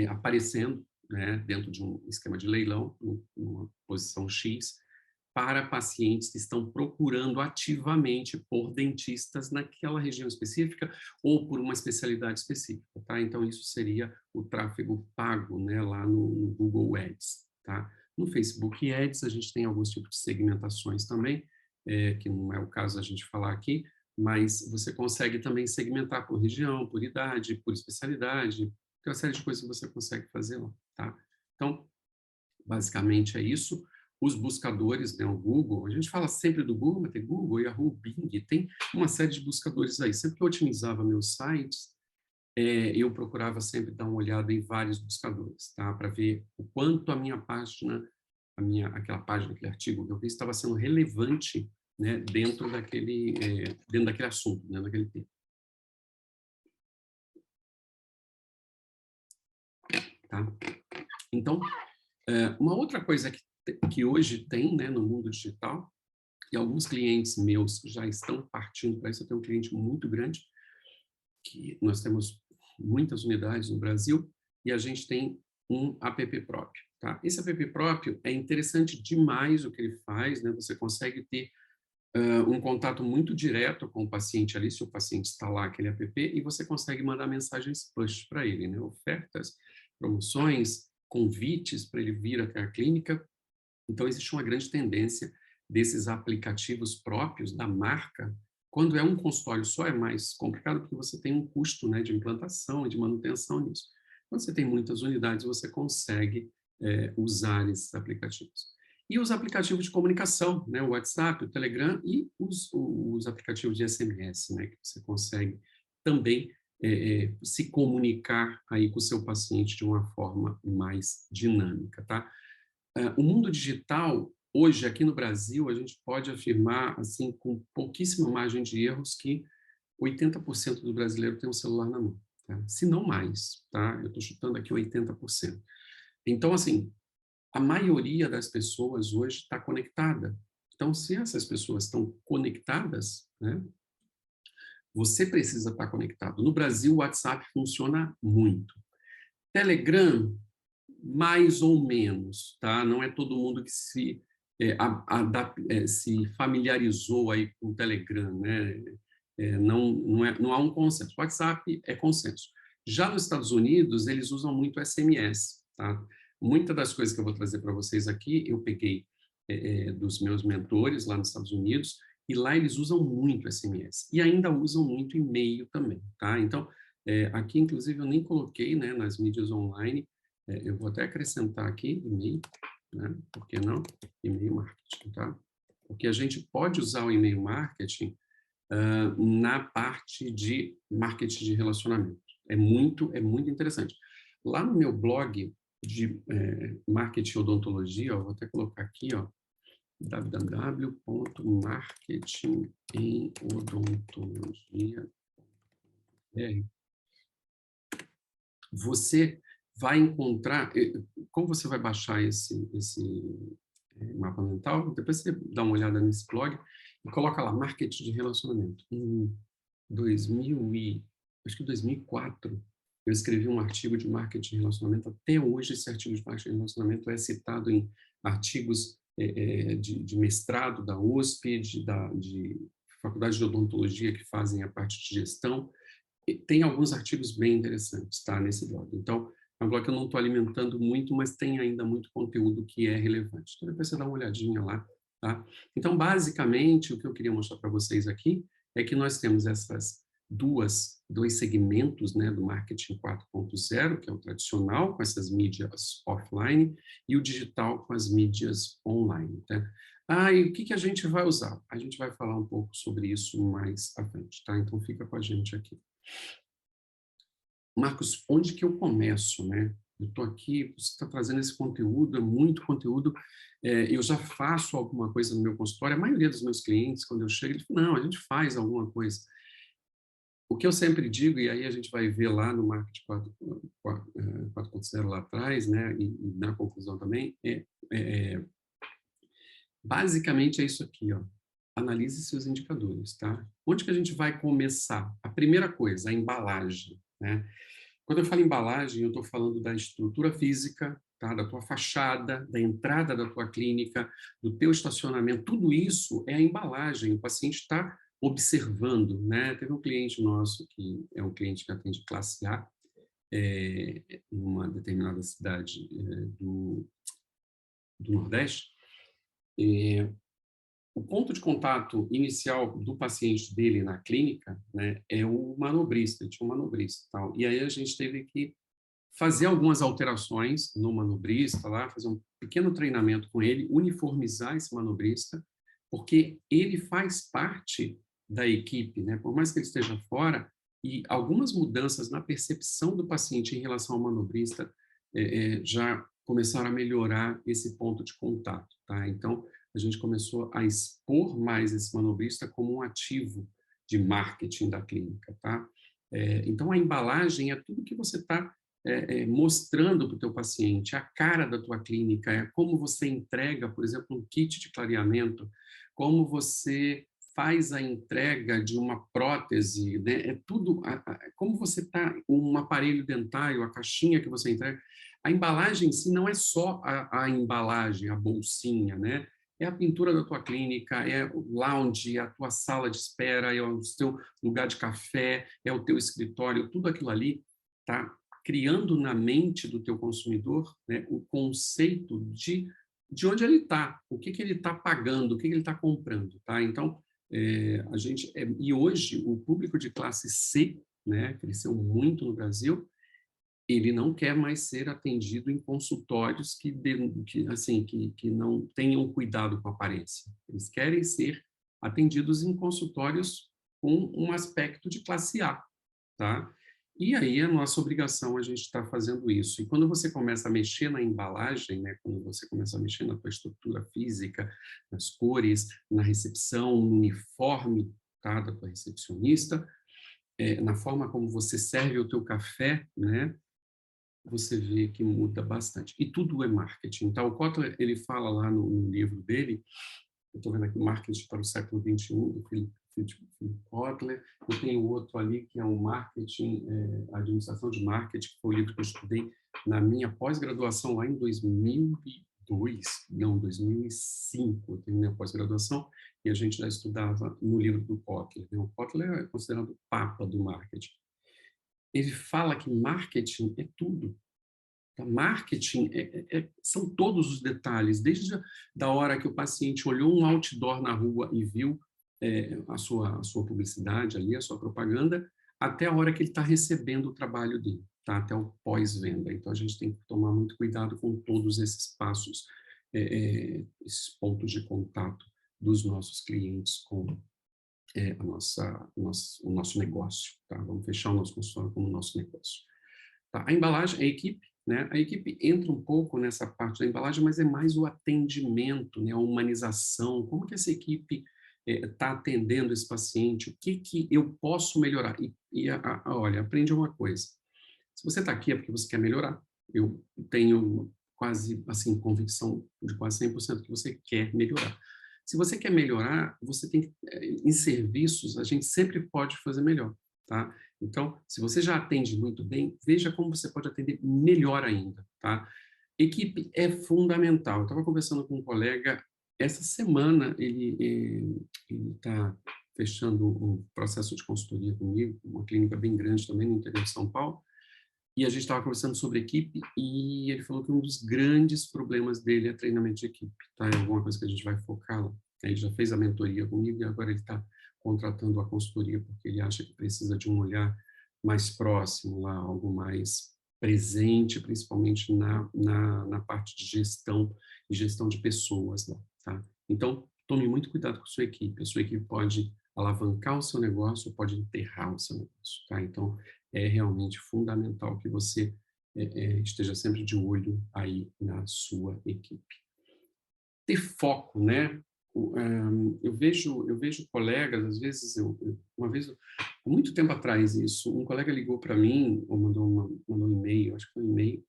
aparecendo, né, dentro de um esquema de leilão, numa posição X, para pacientes que estão procurando ativamente por dentistas naquela região específica ou por uma especialidade específica, tá? Então, isso seria o tráfego pago, né, lá no Google Ads, tá? No Facebook Ads, a gente tem alguns tipos de segmentações também, que não é o caso a gente falar aqui, mas você consegue também segmentar por região, por idade, por especialidade, tem uma série de coisas que você consegue fazer lá, tá? Então, basicamente é isso. Os buscadores, né, o Google, a gente fala sempre do Google, mas tem Google, Yahoo, Bing, tem uma série de buscadores aí. Sempre que eu otimizava meus sites, eu procurava sempre dar uma olhada em vários buscadores, tá? Para ver o quanto a minha página, aquela página, aquele artigo que eu vi estava sendo relevante, né, dentro daquele assunto, dentro daquele tema, tá? Então, uma outra coisa que hoje tem, né, no mundo digital, e alguns clientes meus já estão partindo para isso. Eu tenho um cliente muito grande, que nós temos muitas unidades no Brasil, e a gente tem um app próprio. Tá? Esse app próprio é interessante demais o que ele faz, né? Você consegue ter um contato muito direto com o paciente ali, se o paciente está lá, aquele app, e você consegue mandar mensagens push para ele, né? Ofertas, promoções, convites para ele vir até a clínica. Então, existe uma grande tendência desses aplicativos próprios da marca. Quando é um consultório só, é mais complicado, porque você tem um custo, né, de implantação e de manutenção nisso. Quando você tem muitas unidades, você consegue usar esses aplicativos. E os aplicativos de comunicação, né, o WhatsApp, o Telegram e os aplicativos de SMS, né, que você consegue também se comunicar aí com o seu paciente de uma forma mais dinâmica, tá? O mundo digital, hoje, aqui no Brasil, a gente pode afirmar, assim, com pouquíssima margem de erros, que 80% do brasileiro tem um celular na mão, tá? Se não mais, tá? Eu estou chutando aqui 80%. Então, assim, a maioria das pessoas hoje está conectada. Então, se essas pessoas estão conectadas, né, você precisa estar conectado. No Brasil, o WhatsApp funciona muito. Telegram, mais ou menos, tá? Não é todo mundo que se familiarizou aí com o Telegram, né? Não há um consenso. O WhatsApp é consenso. Já nos Estados Unidos, eles usam muito SMS, tá? Muitas das coisas que eu vou trazer para vocês aqui, eu peguei dos meus mentores lá nos Estados Unidos, e lá eles usam muito SMS. E ainda usam muito e-mail também, tá? Então, aqui, inclusive, eu nem coloquei, né, nas mídias online. Eu vou até acrescentar aqui e-mail, né? Por que não? E-mail marketing, tá? Porque a gente pode usar o e-mail marketing na parte de marketing de relacionamento. É muito interessante. Lá no meu blog de marketing e odontologia, eu vou até colocar aqui, ó, www.marketingemodontologia.com. Você vai encontrar, como você vai baixar esse mapa mental, depois você dá uma olhada nesse blog e coloca lá, marketing de relacionamento. Em 2004, eu escrevi um artigo de marketing de relacionamento. Até hoje, esse artigo de marketing de relacionamento é citado em artigos de mestrado da USP, de faculdade de odontologia que fazem a parte de gestão. Tem alguns artigos bem interessantes, tá, nesse blog. Então, é um blog que eu não estou alimentando muito, mas tem ainda muito conteúdo que é relevante. Então, depois você dá uma olhadinha lá, tá? Então, basicamente, o que eu queria mostrar para vocês aqui é que nós temos essas dois segmentos, né, do marketing 4.0, que é o tradicional, com essas mídias offline, e o digital com as mídias online, tá? E o que a gente vai usar? A gente vai falar um pouco sobre isso mais à frente, tá? Então, fica com a gente aqui. Marcos, onde que eu começo, né? Eu estou aqui, você está trazendo esse conteúdo, é muito conteúdo, eu já faço alguma coisa no meu consultório, a maioria dos meus clientes, quando eu chego, eles falam, não, a gente faz alguma coisa. O que eu sempre digo, e aí a gente vai ver lá no Marketing 4.0 lá atrás, né, e na conclusão também, basicamente é isso aqui, ó. Analise seus indicadores, tá? Onde que a gente vai começar? A primeira coisa, a embalagem, né? Quando eu falo embalagem, eu estou falando da estrutura física, tá? Da tua fachada, da entrada da tua clínica, do teu estacionamento, tudo isso é a embalagem. O paciente está observando, né? Teve um cliente nosso que é um cliente que atende classe A, em uma determinada cidade do Nordeste. O ponto de contato inicial do paciente dele na clínica, né, é o manobrista, tinha um manobrista, tal. E aí a gente teve que fazer algumas alterações no manobrista lá, fazer um pequeno treinamento com ele, uniformizar esse manobrista, porque ele faz parte da equipe, né? Por mais que ele esteja fora, e algumas mudanças na percepção do paciente em relação ao manobrista já começaram a melhorar esse ponto de contato, tá? Então, a gente começou a expor mais esse manobrista como um ativo de marketing da clínica, tá? Então, a embalagem é tudo que você está mostrando para o teu paciente, a cara da tua clínica, é como você entrega, por exemplo, um kit de clareamento, como você faz a entrega de uma prótese, né? É tudo, como você está, um aparelho dentário, a caixinha que você entrega. A embalagem em si não é só a embalagem, a bolsinha, né? é a pintura da tua clínica, é o lounge, é a tua sala de espera, é o teu lugar de café, é o teu escritório, tudo aquilo ali está criando na mente do teu consumidor, né, o conceito de onde ele está, o que ele está pagando, o que ele está comprando. Tá? Então, e hoje o público de classe C, né, cresceu muito no Brasil, ele não quer mais ser atendido em consultórios que não tenham cuidado com a aparência. Eles querem ser atendidos em consultórios com um aspecto de classe A, tá? E aí é nossa obrigação a gente estar fazendo isso. E quando você começa a mexer na embalagem, né, quando você começa a mexer na tua estrutura física, nas cores, na recepção, no uniforme, tá, da tua recepcionista, na forma como você serve o teu café, né, você vê que muda bastante. E tudo é marketing. Então, o Kotler, ele fala lá no livro dele, eu estou vendo aqui Marketing para o século XXI, do Philip Kotler, eu tenho outro ali que é o Marketing, Administração de Marketing, que foi o livro que eu estudei na minha pós-graduação lá em 2002, não, 2005, eu terminei a pós-graduação, e a gente já estudava no livro do Kotler. O Kotler é considerado o papa do marketing. Ele fala que marketing é tudo. Tá? Marketing são todos os detalhes, desde da hora que o paciente olhou um outdoor na rua e viu a sua publicidade ali, a sua propaganda, até a hora que ele está recebendo o trabalho dele, tá? Até o pós-venda. Então, a gente tem que tomar muito cuidado com todos esses passos, esses pontos de contato dos nossos clientes com o nosso negócio. Tá? Vamos fechar o nosso consultório como nosso negócio. Tá? A embalagem, a equipe, né? A equipe entra um pouco nessa parte da embalagem, mas é mais o atendimento, né? A humanização, como que essa equipe está atendendo esse paciente, o que eu posso melhorar. Olha, aprende uma coisa, se você está aqui é porque você quer melhorar. Eu tenho quase, assim, convicção de quase 100% que você quer melhorar. Se você quer melhorar, você tem que, em serviços, a gente sempre pode fazer melhor, tá? Então, se você já atende muito bem, veja como você pode atender melhor ainda, tá? Equipe é fundamental. Eu estava conversando com um colega, essa semana ele está fechando um processo de consultoria comigo, uma clínica bem grande também no interior de São Paulo, e a gente estava conversando sobre equipe e ele falou que um dos grandes problemas dele é treinamento de equipe, tá? É alguma coisa que a gente vai focar lá. Ele já fez a mentoria comigo e agora ele está contratando a consultoria porque ele acha que precisa de um olhar mais próximo lá, algo mais presente, principalmente na parte de gestão e gestão de pessoas lá, tá? Então, tome muito cuidado com a sua equipe. A sua equipe pode alavancar o seu negócio, pode enterrar o seu negócio, tá? Então, é realmente fundamental que você esteja sempre de olho aí na sua equipe. Ter foco, né? Eu vejo colegas, às vezes, uma vez, há muito tempo atrás isso, um colega ligou para mim, ou mandou um e-mail, acho que foi um e-mail,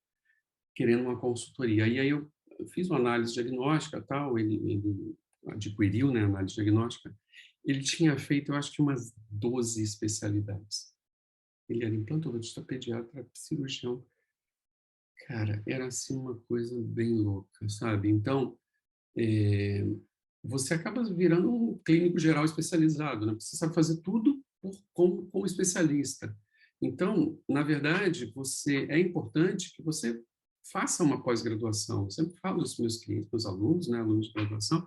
querendo uma consultoria. E aí eu fiz uma análise diagnóstica, tal, ele adquiriu, né, análise diagnóstica, ele tinha feito, eu acho que umas 12 especialidades. Ele era implantologista, pediatra, cirurgião. Cara, era assim uma coisa bem louca, sabe? Então, é, você acaba virando um clínico geral especializado, né? Você sabe fazer tudo como especialista. Então, na verdade, é importante que você faça uma pós-graduação. Eu sempre falo dos meus clientes, meus alunos, né, alunos de graduação,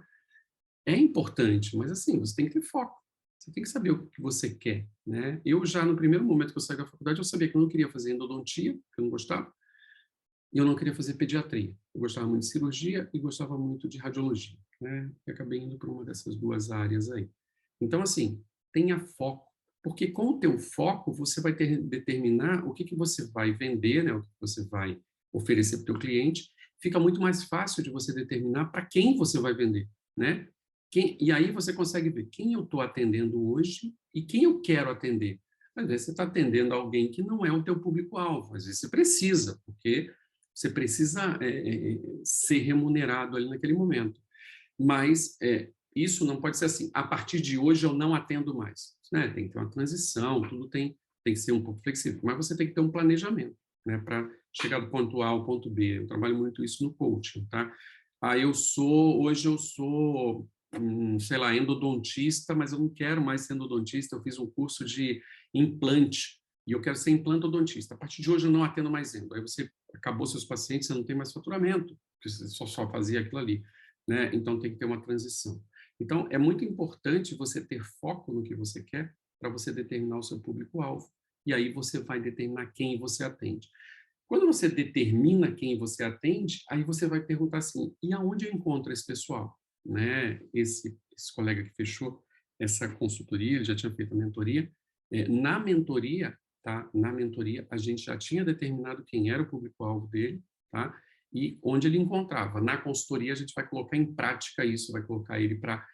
é importante, mas assim, você tem que ter foco. Você tem que saber o que você quer, né? Eu já, no primeiro momento que eu saí da faculdade, eu sabia que eu não queria fazer endodontia, que eu não gostava, e eu não queria fazer pediatria. Eu gostava muito de cirurgia e gostava muito de radiologia, né? E acabei indo para uma dessas duas áreas aí. Então, assim, tenha foco, porque com o teu foco, você vai determinar o que você vai vender, né? O que você vai oferecer para o teu cliente. Fica muito mais fácil de você determinar para quem você vai vender, né? E aí você consegue ver quem eu estou atendendo hoje e quem eu quero atender. Às vezes você está atendendo alguém que não é o teu público-alvo, às vezes você precisa, porque você precisa ser remunerado ali naquele momento. Mas isso não pode ser assim, a partir de hoje eu não atendo mais. Né? Tem que ter uma transição, tudo tem que ser um pouco flexível, mas você tem que ter um planejamento, né? Para chegar do ponto A ao ponto B. Eu trabalho muito isso no coaching, tá? Hoje eu sou, sei lá, endodontista, mas eu não quero mais ser endodontista, eu fiz um curso de implante, e eu quero ser implantodontista. A partir de hoje eu não atendo mais endo. Aí você acabou seus pacientes, você não tem mais faturamento, porque você só fazia aquilo ali, né? Então tem que ter uma transição. Então é muito importante você ter foco no que você quer para você determinar o seu público-alvo. E aí você vai determinar quem você atende. Quando você determina quem você atende, aí você vai perguntar assim: e aonde eu encontro esse pessoal? Né? Esse colega que fechou essa consultoria, ele já tinha feito a mentoria. Na mentoria, tá? Na mentoria, a gente já tinha determinado quem era o público-alvo dele, tá? E onde ele encontrava. Na consultoria, a gente vai colocar em prática isso, vai colocar ele para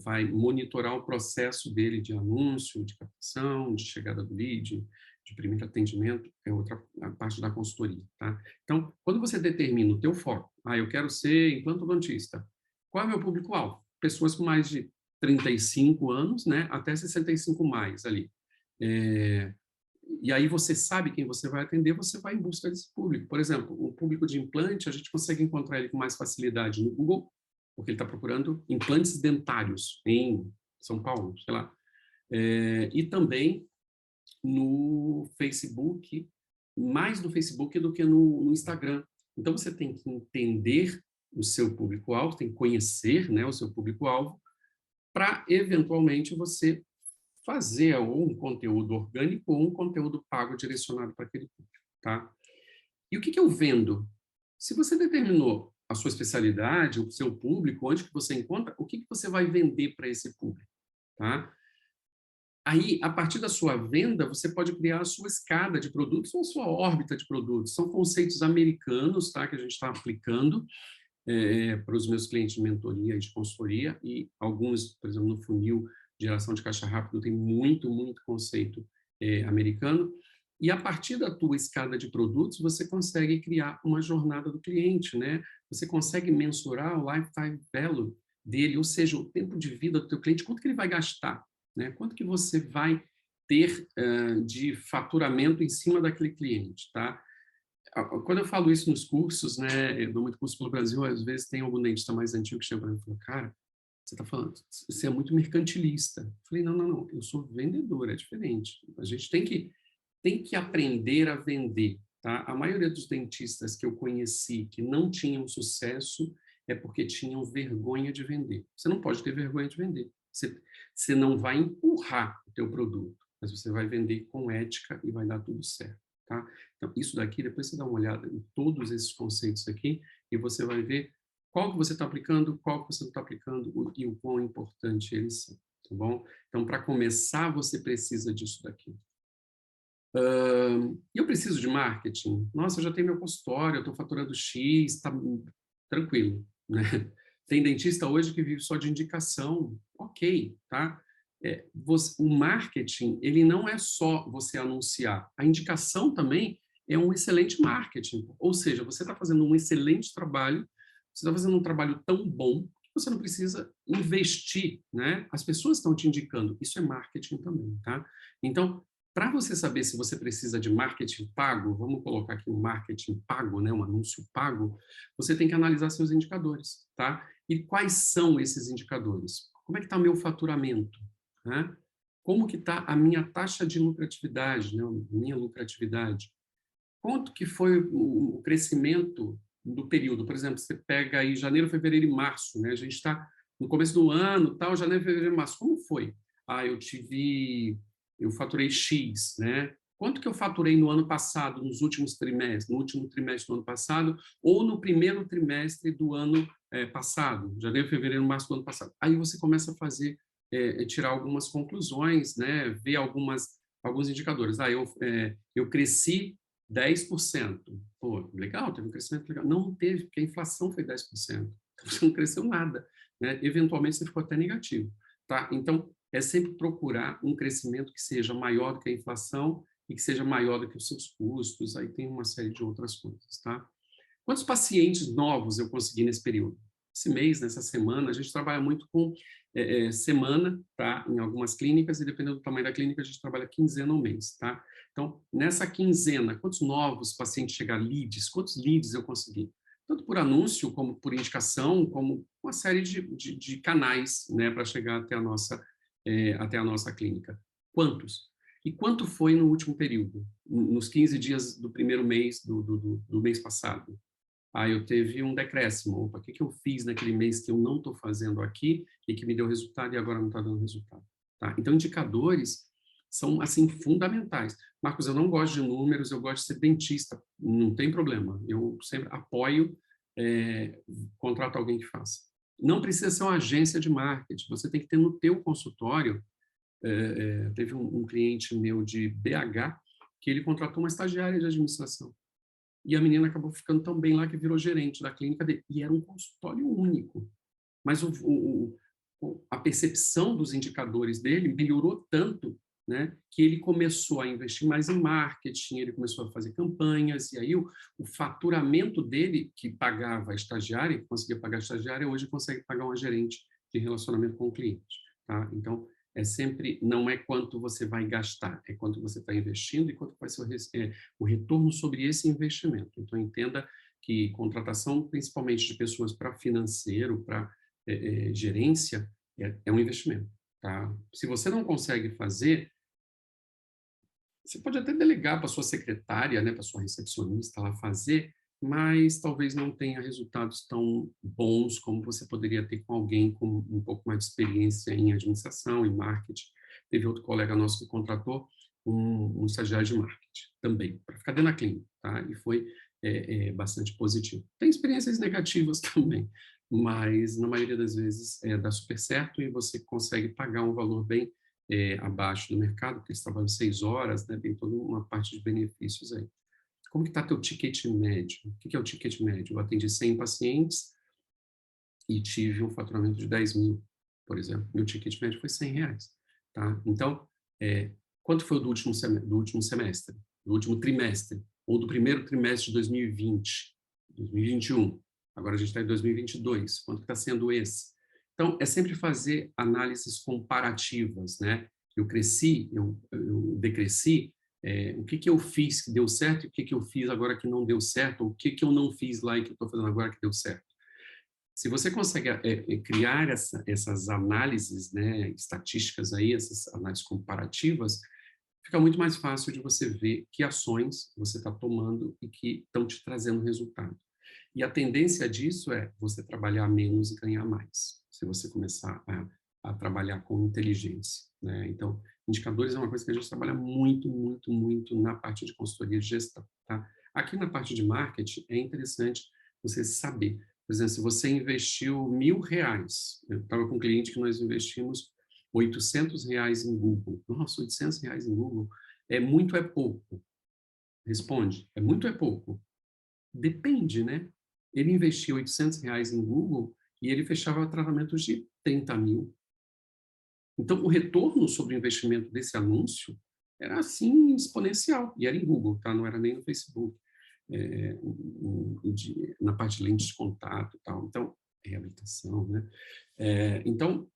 vai monitorar o processo dele de anúncio, de captação, de chegada do lead, de primeiro atendimento, é outra a parte da consultoria, tá? Então, quando você determina o teu foco, eu quero ser implantodontista, qual é o meu público-alvo? Pessoas com mais de 35 anos, né, até 65 mais ali. E aí você sabe quem você vai atender, você vai em busca desse público. Por exemplo, o público de implante, a gente consegue encontrar ele com mais facilidade no Google, porque ele está procurando implantes dentários em São Paulo, sei lá. E também no Facebook, mais no Facebook do que no Instagram. Então, você tem que entender o seu público-alvo, tem que conhecer, né, o seu público-alvo, para, eventualmente, você fazer ou um conteúdo orgânico ou um conteúdo pago direcionado para aquele público, tá? E o que eu vendo? Se você determinou a sua especialidade, o seu público, onde que você encontra, o que você vai vender para esse público, tá? Aí, a partir da sua venda, você pode criar a sua escada de produtos ou a sua órbita de produtos. São conceitos americanos, tá, que a gente está aplicando para os meus clientes de mentoria e de consultoria, e alguns, por exemplo, no funil de geração de caixa rápido, tem muito, muito conceito americano. E a partir da tua escada de produtos, você consegue criar uma jornada do cliente, né? Você consegue mensurar o lifetime value dele, ou seja, o tempo de vida do teu cliente, quanto que ele vai gastar, né? Quanto que você vai ter de faturamento em cima daquele cliente, tá? Quando eu falo isso nos cursos, né, eu dou muito curso pelo Brasil, às vezes tem algum dentista mais antigo que chega para mim e fala: cara, você está falando, você é muito mercantilista. Eu falei: não, não, não, eu sou vendedor, é diferente. A gente tem que aprender a vender, tá? A maioria dos dentistas que eu conheci que não tinham sucesso é porque tinham vergonha de vender. Você não pode ter vergonha de vender. Você não vai empurrar o teu produto, mas você vai vender com ética e vai dar tudo certo, tá? Então, isso daqui, depois você dá uma olhada em todos esses conceitos aqui e você vai ver qual que você está aplicando, qual que você não está aplicando e o quão importante eles são, tá bom? Então, para começar, você precisa disso daqui. Eu preciso de marketing? Nossa, eu já tenho meu consultório, eu estou faturando X, está tranquilo, né? Tem dentista hoje que vive só de indicação, ok, tá? O marketing, ele não é só você anunciar. A indicação também é um excelente marketing. Ou seja, você está fazendo um excelente trabalho, você está fazendo um trabalho tão bom que você não precisa investir, né? As pessoas estão te indicando. Isso é marketing também, tá? Então, para você saber se você precisa de marketing pago, vamos colocar aqui um marketing pago, né, um anúncio pago, você tem que analisar seus indicadores, tá? E quais são esses indicadores? Como é que está meu faturamento? Né? Como que está a minha taxa de lucratividade, né? Minha lucratividade? Quanto que foi o crescimento do período? Por exemplo, você pega aí janeiro, fevereiro e março, né? A gente está no começo do ano, tal, janeiro, fevereiro e março. Como foi? Eu faturei X, né? Quanto que eu faturei no ano passado, nos últimos trimestres, no último trimestre do ano passado, ou no primeiro trimestre do ano passado, janeiro, fevereiro, março do ano passado? Aí você começa a fazer, tirar algumas conclusões, né? Ver alguns indicadores. Eu cresci 10%. Pô, legal, teve um crescimento legal. Não teve, porque a inflação foi 10%. Então, você não cresceu nada, né? Eventualmente, você ficou até negativo, tá? Então, é sempre procurar um crescimento que seja maior do que a inflação e que seja maior do que os seus custos. Aí tem uma série de outras coisas, tá? Quantos pacientes novos eu consegui nesse período? Esse mês, nessa semana, a gente trabalha muito com semana, tá? Em algumas clínicas, e dependendo do tamanho da clínica, a gente trabalha quinzena ou mês, tá? Então, nessa quinzena, quantos novos pacientes chegaram, leads? Quantos leads eu consegui? tanto por anúncio, como por indicação, como uma série de canais, né, para chegar até a nossa clínica. Quantos? E quanto foi no último período, nos 15 dias do primeiro mês do mês passado? Eu teve um decréscimo. Opa, o que eu fiz naquele mês que eu não estou fazendo aqui e que me deu resultado e agora não está dando resultado? Tá? Então, indicadores são, assim, fundamentais. Marcos, eu não gosto de números, eu gosto de ser dentista. Não tem problema. Eu sempre apoio, é, contrato alguém que faça. Não precisa ser uma agência de marketing. Você tem que ter no teu consultório. Teve um cliente meu de BH que ele contratou uma estagiária de administração. E a menina acabou ficando tão bem lá que virou gerente da clínica dele. E era um consultório único. Mas a percepção dos indicadores dele melhorou tanto, né, que ele começou a investir mais em marketing, ele começou a fazer campanhas, e aí o faturamento dele, que pagava a estagiária, que conseguia pagar a estagiária, hoje consegue pagar uma gerente de relacionamento com o cliente. Tá? Então, não é quanto você vai gastar, é quanto você está investindo e quanto vai ser o retorno sobre esse investimento. Então, entenda que contratação, principalmente de pessoas para financeiro, para gerência, é um investimento. Tá? Se você não consegue fazer, você pode até delegar para sua secretária, né, para sua recepcionista lá fazer, mas talvez não tenha resultados tão bons como você poderia ter com alguém com um pouco mais de experiência em administração, em marketing. Teve outro colega nosso que contratou um estagiário de marketing também, para ficar dentro da clínica, tá? E foi bastante positivo. Tem experiências negativas também, mas na maioria das vezes dá super certo e você consegue pagar um valor bem abaixo do mercado, porque eles trabalham 6 horas, né? Tem toda uma parte de benefícios aí. Como que está teu ticket médio? O que é o ticket médio? Eu atendi 100 pacientes e tive um faturamento de 10 mil, por exemplo. Meu ticket médio foi R$ 100. Tá? Então, quanto foi do último semestre? Do último trimestre? Ou do primeiro trimestre de 2020? 2021? Agora a gente está em 2022. Quanto está sendo esse? Então, é sempre fazer análises comparativas, né? Eu cresci, eu decresci, o que eu fiz que deu certo e o que eu fiz agora que não deu certo, ou o que eu não fiz lá e que eu estou fazendo agora que deu certo. Se você consegue criar essas análises, né, estatísticas aí, essas análises comparativas, fica muito mais fácil de você ver que ações você está tomando e que estão te trazendo resultado. E a tendência disso é você trabalhar menos e ganhar mais, se você começar a trabalhar com inteligência, né? Então, indicadores é uma coisa que a gente trabalha muito, muito, muito na parte de consultoria de gestão, tá? Aqui na parte de marketing, é interessante você saber. Por exemplo, se você investiu R$ 1.000, eu estava com um cliente que nós investimos R$ 800 em Google. Nossa, R$ 800 em Google é muito, é pouco? Responde, é muito, é pouco? Depende, né? Ele investia R$ 800 em Google e ele fechava tratamentos de 30 mil. Então, o retorno sobre o investimento desse anúncio era, assim, exponencial. E era em Google, tá? Não era nem no Facebook. Na parte de lentes de contato e tal. Então, reabilitação, né? Então,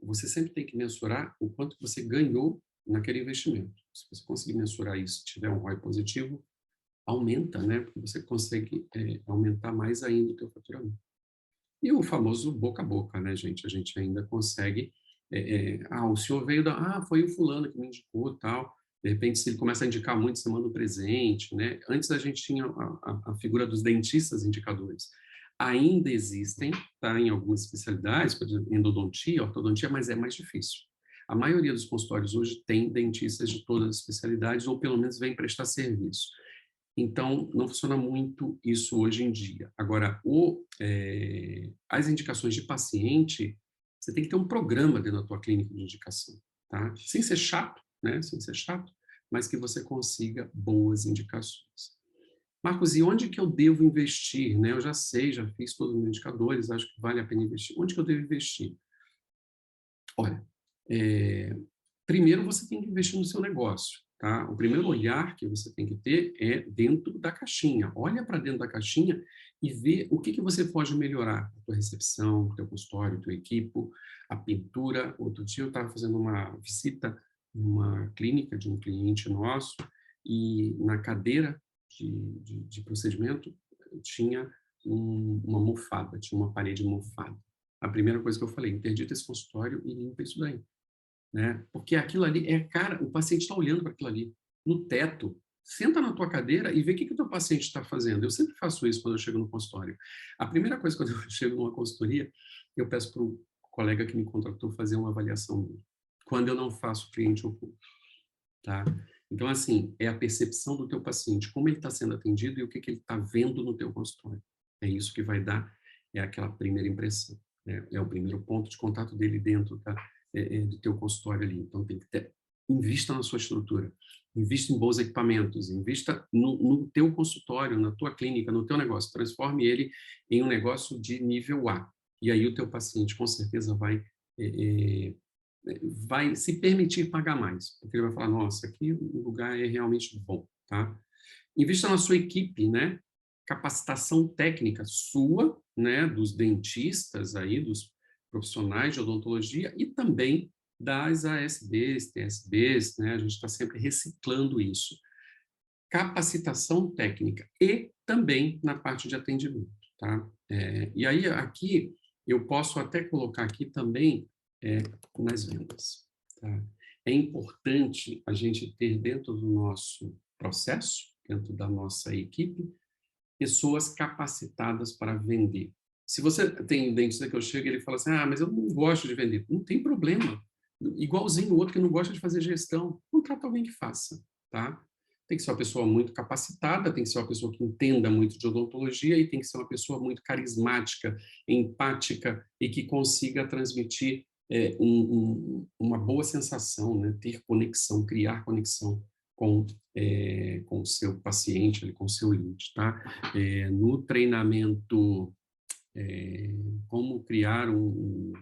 você sempre tem que mensurar o quanto você ganhou naquele investimento. Se você conseguir mensurar isso, tiver um ROI positivo, aumenta, né? Porque você consegue aumentar mais ainda o teu faturamento. E o famoso boca a boca, né, gente? A gente ainda consegue... o senhor veio foi o fulano que me indicou, tal. De repente, se ele começa a indicar muito, você manda um presente, né? Antes a gente tinha a figura dos dentistas indicadores. Ainda existem, tá, em algumas especialidades, por exemplo, endodontia, ortodontia, mas é mais difícil. A maioria dos consultórios hoje tem dentistas de todas as especialidades, ou pelo menos vem prestar serviço. Então, não funciona muito isso hoje em dia. Agora, as indicações de paciente, você tem que ter um programa dentro da tua clínica de indicação, tá? Sem ser chato, né? Sem ser chato, mas que você consiga boas indicações. Marcos, e onde que eu devo investir, né? Eu já sei, já fiz todos os indicadores, acho que vale a pena investir. Onde que eu devo investir? Olha, primeiro você tem que investir no seu negócio, tá? O primeiro olhar que você tem que ter é dentro da caixinha. Olha para dentro da caixinha e vê o que você pode melhorar. A tua recepção, o teu consultório, a tua equipe, a pintura. Outro dia eu estava fazendo uma visita numa clínica de um cliente nosso e na cadeira de procedimento, tinha uma mofada, tinha uma parede mofada. A primeira coisa que eu falei, interdita esse consultório e limpa isso daí, né? Porque aquilo ali é, cara, o paciente está olhando para aquilo ali, no teto. Senta na tua cadeira e vê o que o teu paciente está fazendo. Eu sempre faço isso quando eu chego no consultório. A primeira coisa, quando eu chego numa consultoria, eu peço para o colega que me contratou fazer uma avaliação dele. Quando eu não faço cliente oculto, tá? Então, assim, é a percepção do teu paciente, como ele está sendo atendido e o que ele está vendo no teu consultório. É isso que vai dar, é aquela primeira impressão, né? É o primeiro ponto de contato dele dentro do teu consultório ali. Então, tem que ter, invista na sua estrutura, invista em bons equipamentos, invista no teu consultório, na tua clínica, no teu negócio, transforme ele em um negócio de nível A. E aí o teu paciente, com certeza, vai se permitir pagar mais, porque ele vai falar, nossa, aqui o lugar é realmente bom, tá? Invista na sua equipe, né? Capacitação técnica sua, né? Dos dentistas aí, dos profissionais de odontologia e também das ASBs, TSBs, né? A gente está sempre reciclando isso. Capacitação técnica e também na parte de atendimento, tá? E aí, aqui, eu posso até colocar aqui também nas vendas, tá? É importante a gente ter dentro do nosso processo, dentro da nossa equipe, pessoas capacitadas para vender. Se você tem dentista que eu chego e ele fala assim, mas eu não gosto de vender. Não tem problema. Igualzinho o outro que não gosta de fazer gestão. Contrata alguém que faça, tá? Tem que ser uma pessoa muito capacitada, tem que ser uma pessoa que entenda muito de odontologia e tem que ser uma pessoa muito carismática, empática e que consiga transmitir uma boa sensação, né? Ter conexão, criar conexão com o seu paciente, com o seu lead, tá? No treinamento, como criar um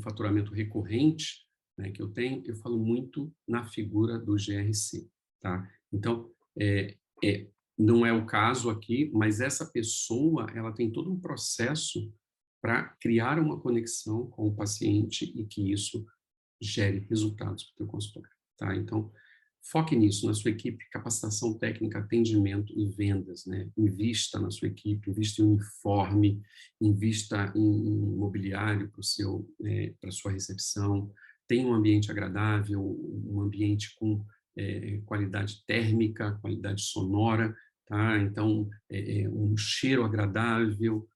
faturamento recorrente, né, que eu tenho, eu falo muito na figura do GRC, tá? Então, não é o caso aqui, mas essa pessoa, ela tem todo um processo para criar uma conexão com o paciente e que isso gere resultados para o teu consultório, tá? Então, foque nisso, na sua equipe, capacitação técnica, atendimento e vendas, né? Invista na sua equipe, invista em uniforme, invista em mobiliário para a sua recepção, tenha um ambiente agradável, um ambiente com qualidade térmica, qualidade sonora, tá? Então, um cheiro agradável,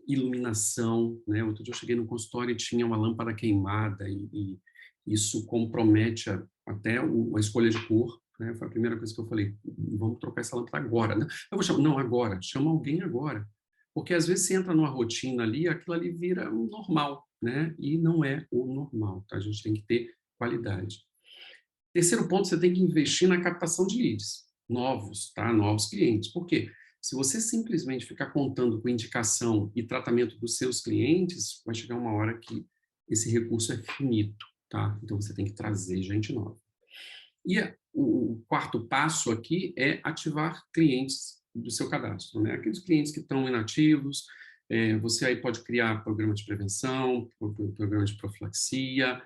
iluminação, né? Outro dia eu cheguei no consultório e tinha uma lâmpada queimada e isso compromete até a escolha de cor, né? Foi a primeira coisa que eu falei, vamos trocar essa lâmpada agora, né? Eu vou chamar, não, agora, chama alguém agora. Porque às vezes você entra numa rotina ali, aquilo ali vira um normal, né? E não é o normal, tá? A gente tem que ter qualidade. Terceiro ponto, você tem que investir na captação de leads novos, tá? Novos clientes. Por quê? Se você simplesmente ficar contando com indicação e tratamento dos seus clientes, vai chegar uma hora que esse recurso é finito, tá? Então você tem que trazer gente nova. E o quarto passo aqui é ativar clientes do seu cadastro, né? Aqueles clientes que estão inativos, você aí pode criar programa de prevenção, programa de profilaxia,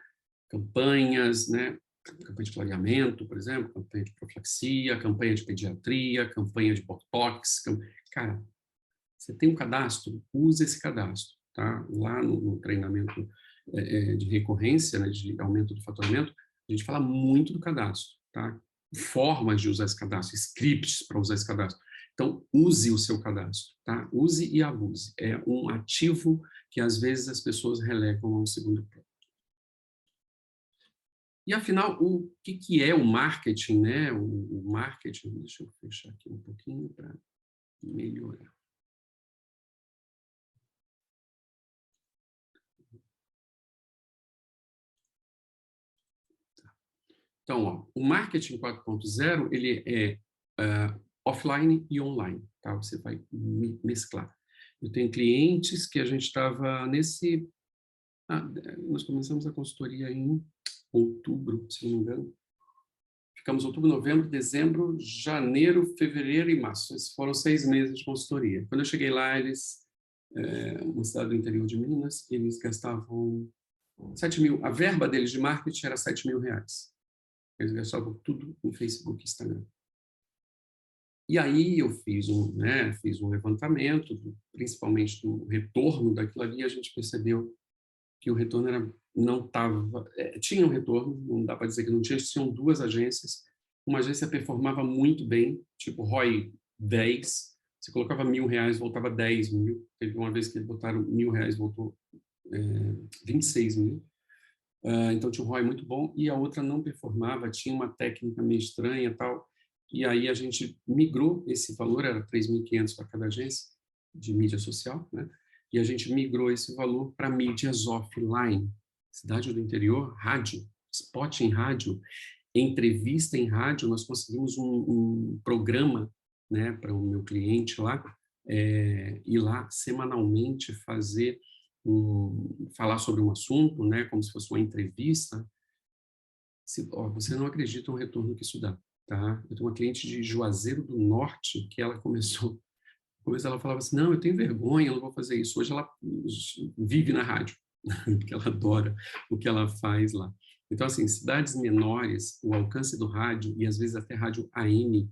campanhas, né? Campanha de clareamento, por exemplo, campanha de profilaxia, campanha de pediatria, campanha de botox. Cara, você tem um cadastro, use esse cadastro, tá? Lá no treinamento de recorrência, né, de aumento do faturamento, a gente fala muito do cadastro, tá? Formas de usar esse cadastro, scripts para usar esse cadastro. Então, use o seu cadastro, tá? Use e abuse. É um ativo que, às vezes, as pessoas relegam a um segundo plano. E, afinal, o que é o marketing, né? O marketing, deixa eu fechar aqui um pouquinho para melhorar. Então, ó, o marketing 4.0, ele é offline e online, tá? Você vai mesclar. Eu tenho clientes que a gente estava nesse... nós começamos a consultoria em outubro, se não me engano. Ficamos outubro, novembro, dezembro, janeiro, fevereiro e março. Esses foram 6 meses de consultoria. Quando eu cheguei lá, uma cidade do interior de Minas, eles gastavam 7 mil. A verba deles de marketing era 7 mil reais. Eles gastavam tudo em Facebook e Instagram. E aí eu fiz um levantamento, principalmente do retorno daquilo ali, e a gente percebeu que o retorno não estava... tinha um retorno, não dá para dizer que não tinha, tinham duas agências. Uma agência performava muito bem, tipo ROI 10, você colocava R$ 1.000, voltava 10 mil. Teve uma vez que eles botaram R$ 1.000, voltou 26 mil. Então tinha um ROI muito bom, e a outra não performava, tinha uma técnica meio estranha e tal, e aí a gente migrou esse valor, era 3.500 para cada agência de mídia social, né? E a gente migrou esse valor para mídias offline, cidade do interior, rádio, spot em rádio, entrevista em rádio. Nós conseguimos um programa, né, para o meu cliente lá, ir lá semanalmente fazer falar sobre um assunto, né, como se fosse uma entrevista. Você não acredita no retorno que isso dá, tá? Eu tenho uma cliente de Juazeiro do Norte que ela começou, no começo ela falava assim, não, eu tenho vergonha, eu não vou fazer isso. Hoje ela vive na rádio, porque ela adora o que ela faz lá. Então, assim, cidades menores, o alcance do rádio, e às vezes até rádio AM,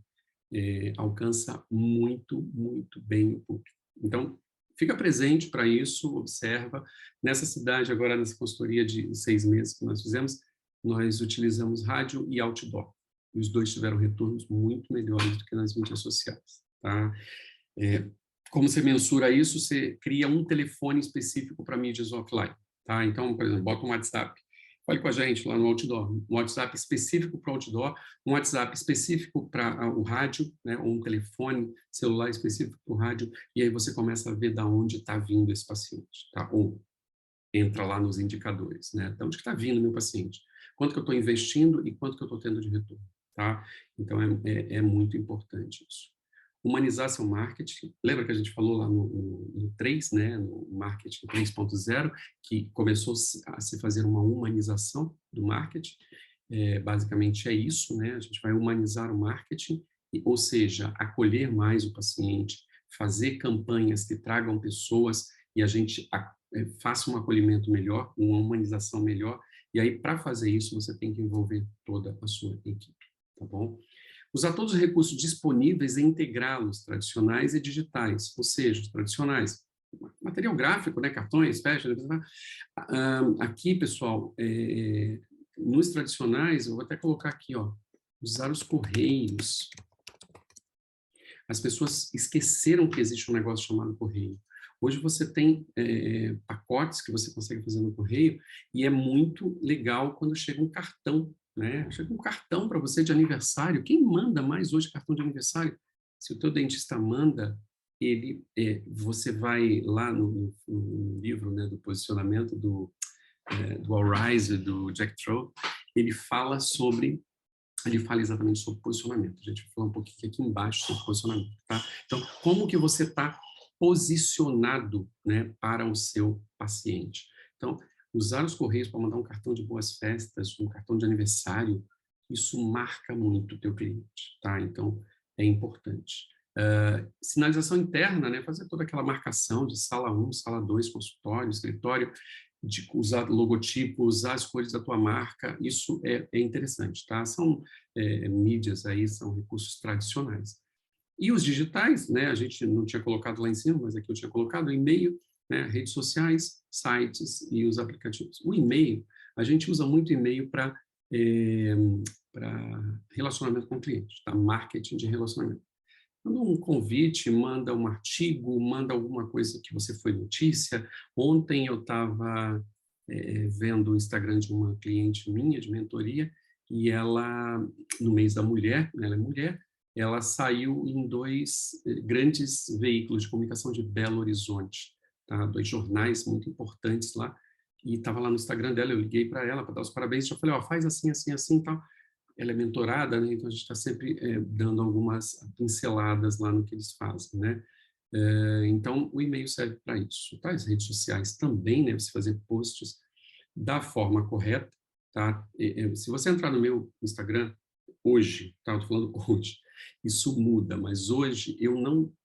alcança muito, muito bem o público. Então, fica presente para isso, observa. Nessa cidade, agora nessa consultoria de 6 meses que nós fizemos, nós utilizamos rádio e outdoor. E os dois tiveram retornos muito melhores do que nas mídias sociais. Tá? Como você mensura isso? Você cria um telefone específico para mídias offline. Tá? Então, por exemplo, bota um WhatsApp. Fale com a gente lá no outdoor. Um WhatsApp específico para o outdoor, um WhatsApp específico para o rádio, né? Ou um telefone celular específico para o rádio, e aí você começa a ver de onde está vindo esse paciente. Tá? Ou entra lá nos indicadores. Né? De onde está vindo o meu paciente? Quanto que eu estou investindo e quanto que eu estou tendo de retorno. Tá? Então, é muito importante isso. Humanizar seu marketing. Lembra que a gente falou lá no 3, né, no marketing 3.0, que começou a se fazer uma humanização do marketing? Basicamente é isso, né? A gente vai humanizar o marketing, ou seja, acolher mais o paciente, fazer campanhas que tragam pessoas e a gente faça um acolhimento melhor, uma humanização melhor. E aí, para fazer isso, você tem que envolver toda a sua equipe, tá bom? Usar todos os recursos disponíveis e integrá-los, tradicionais e digitais, ou seja, os tradicionais, material gráfico, né, cartões, festas. Aqui, pessoal, nos tradicionais, eu vou até colocar aqui, ó, usar os correios. As pessoas esqueceram que existe um negócio chamado correio. Hoje você tem pacotes que você consegue fazer no correio, e é muito legal quando chega um cartão, né? Chega um cartão para você de aniversário. Quem manda mais hoje cartão de aniversário? Se o teu dentista manda, você vai lá no livro, né, do posicionamento do All Rise, do Jack Trout, ele fala exatamente sobre posicionamento. A gente vai falar um pouquinho aqui embaixo sobre posicionamento, tá? Então, como que você está posicionado, né, para o seu paciente? Então, usar os correios para mandar um cartão de boas festas, um cartão de aniversário, isso marca muito o teu cliente, tá? Então, é importante. Sinalização interna, né, fazer toda aquela marcação de sala 1, sala 2, consultório, escritório, de usar logotipo, usar as cores da tua marca, isso é interessante, tá? São mídias aí, são recursos tradicionais. E os digitais, né? A gente não tinha colocado lá em cima, mas aqui eu tinha colocado e-mail, né? Redes sociais, sites e os aplicativos. O e-mail, a gente usa muito e-mail para relacionamento com o cliente, tá? Marketing de relacionamento. Manda um convite, manda um artigo, manda alguma coisa que você foi notícia. Ontem eu estava vendo o Instagram de uma cliente minha, de mentoria, e ela, no mês da mulher, ela é mulher, ela saiu em 2 grandes veículos de comunicação de Belo Horizonte, tá? 2 jornais muito importantes lá, e estava lá no Instagram dela. Eu liguei para ela para dar os parabéns, já falei, ó, faz assim, assim, assim, tal. Ela é mentorada, né? Então a gente está sempre dando algumas pinceladas lá no que eles fazem, né? Então o e-mail serve para isso, tá? As redes sociais também, né? Você fazer posts da forma correta, tá? Se você entrar no meu Instagram hoje, tá? Eu tô falando hoje, isso muda, mas hoje eu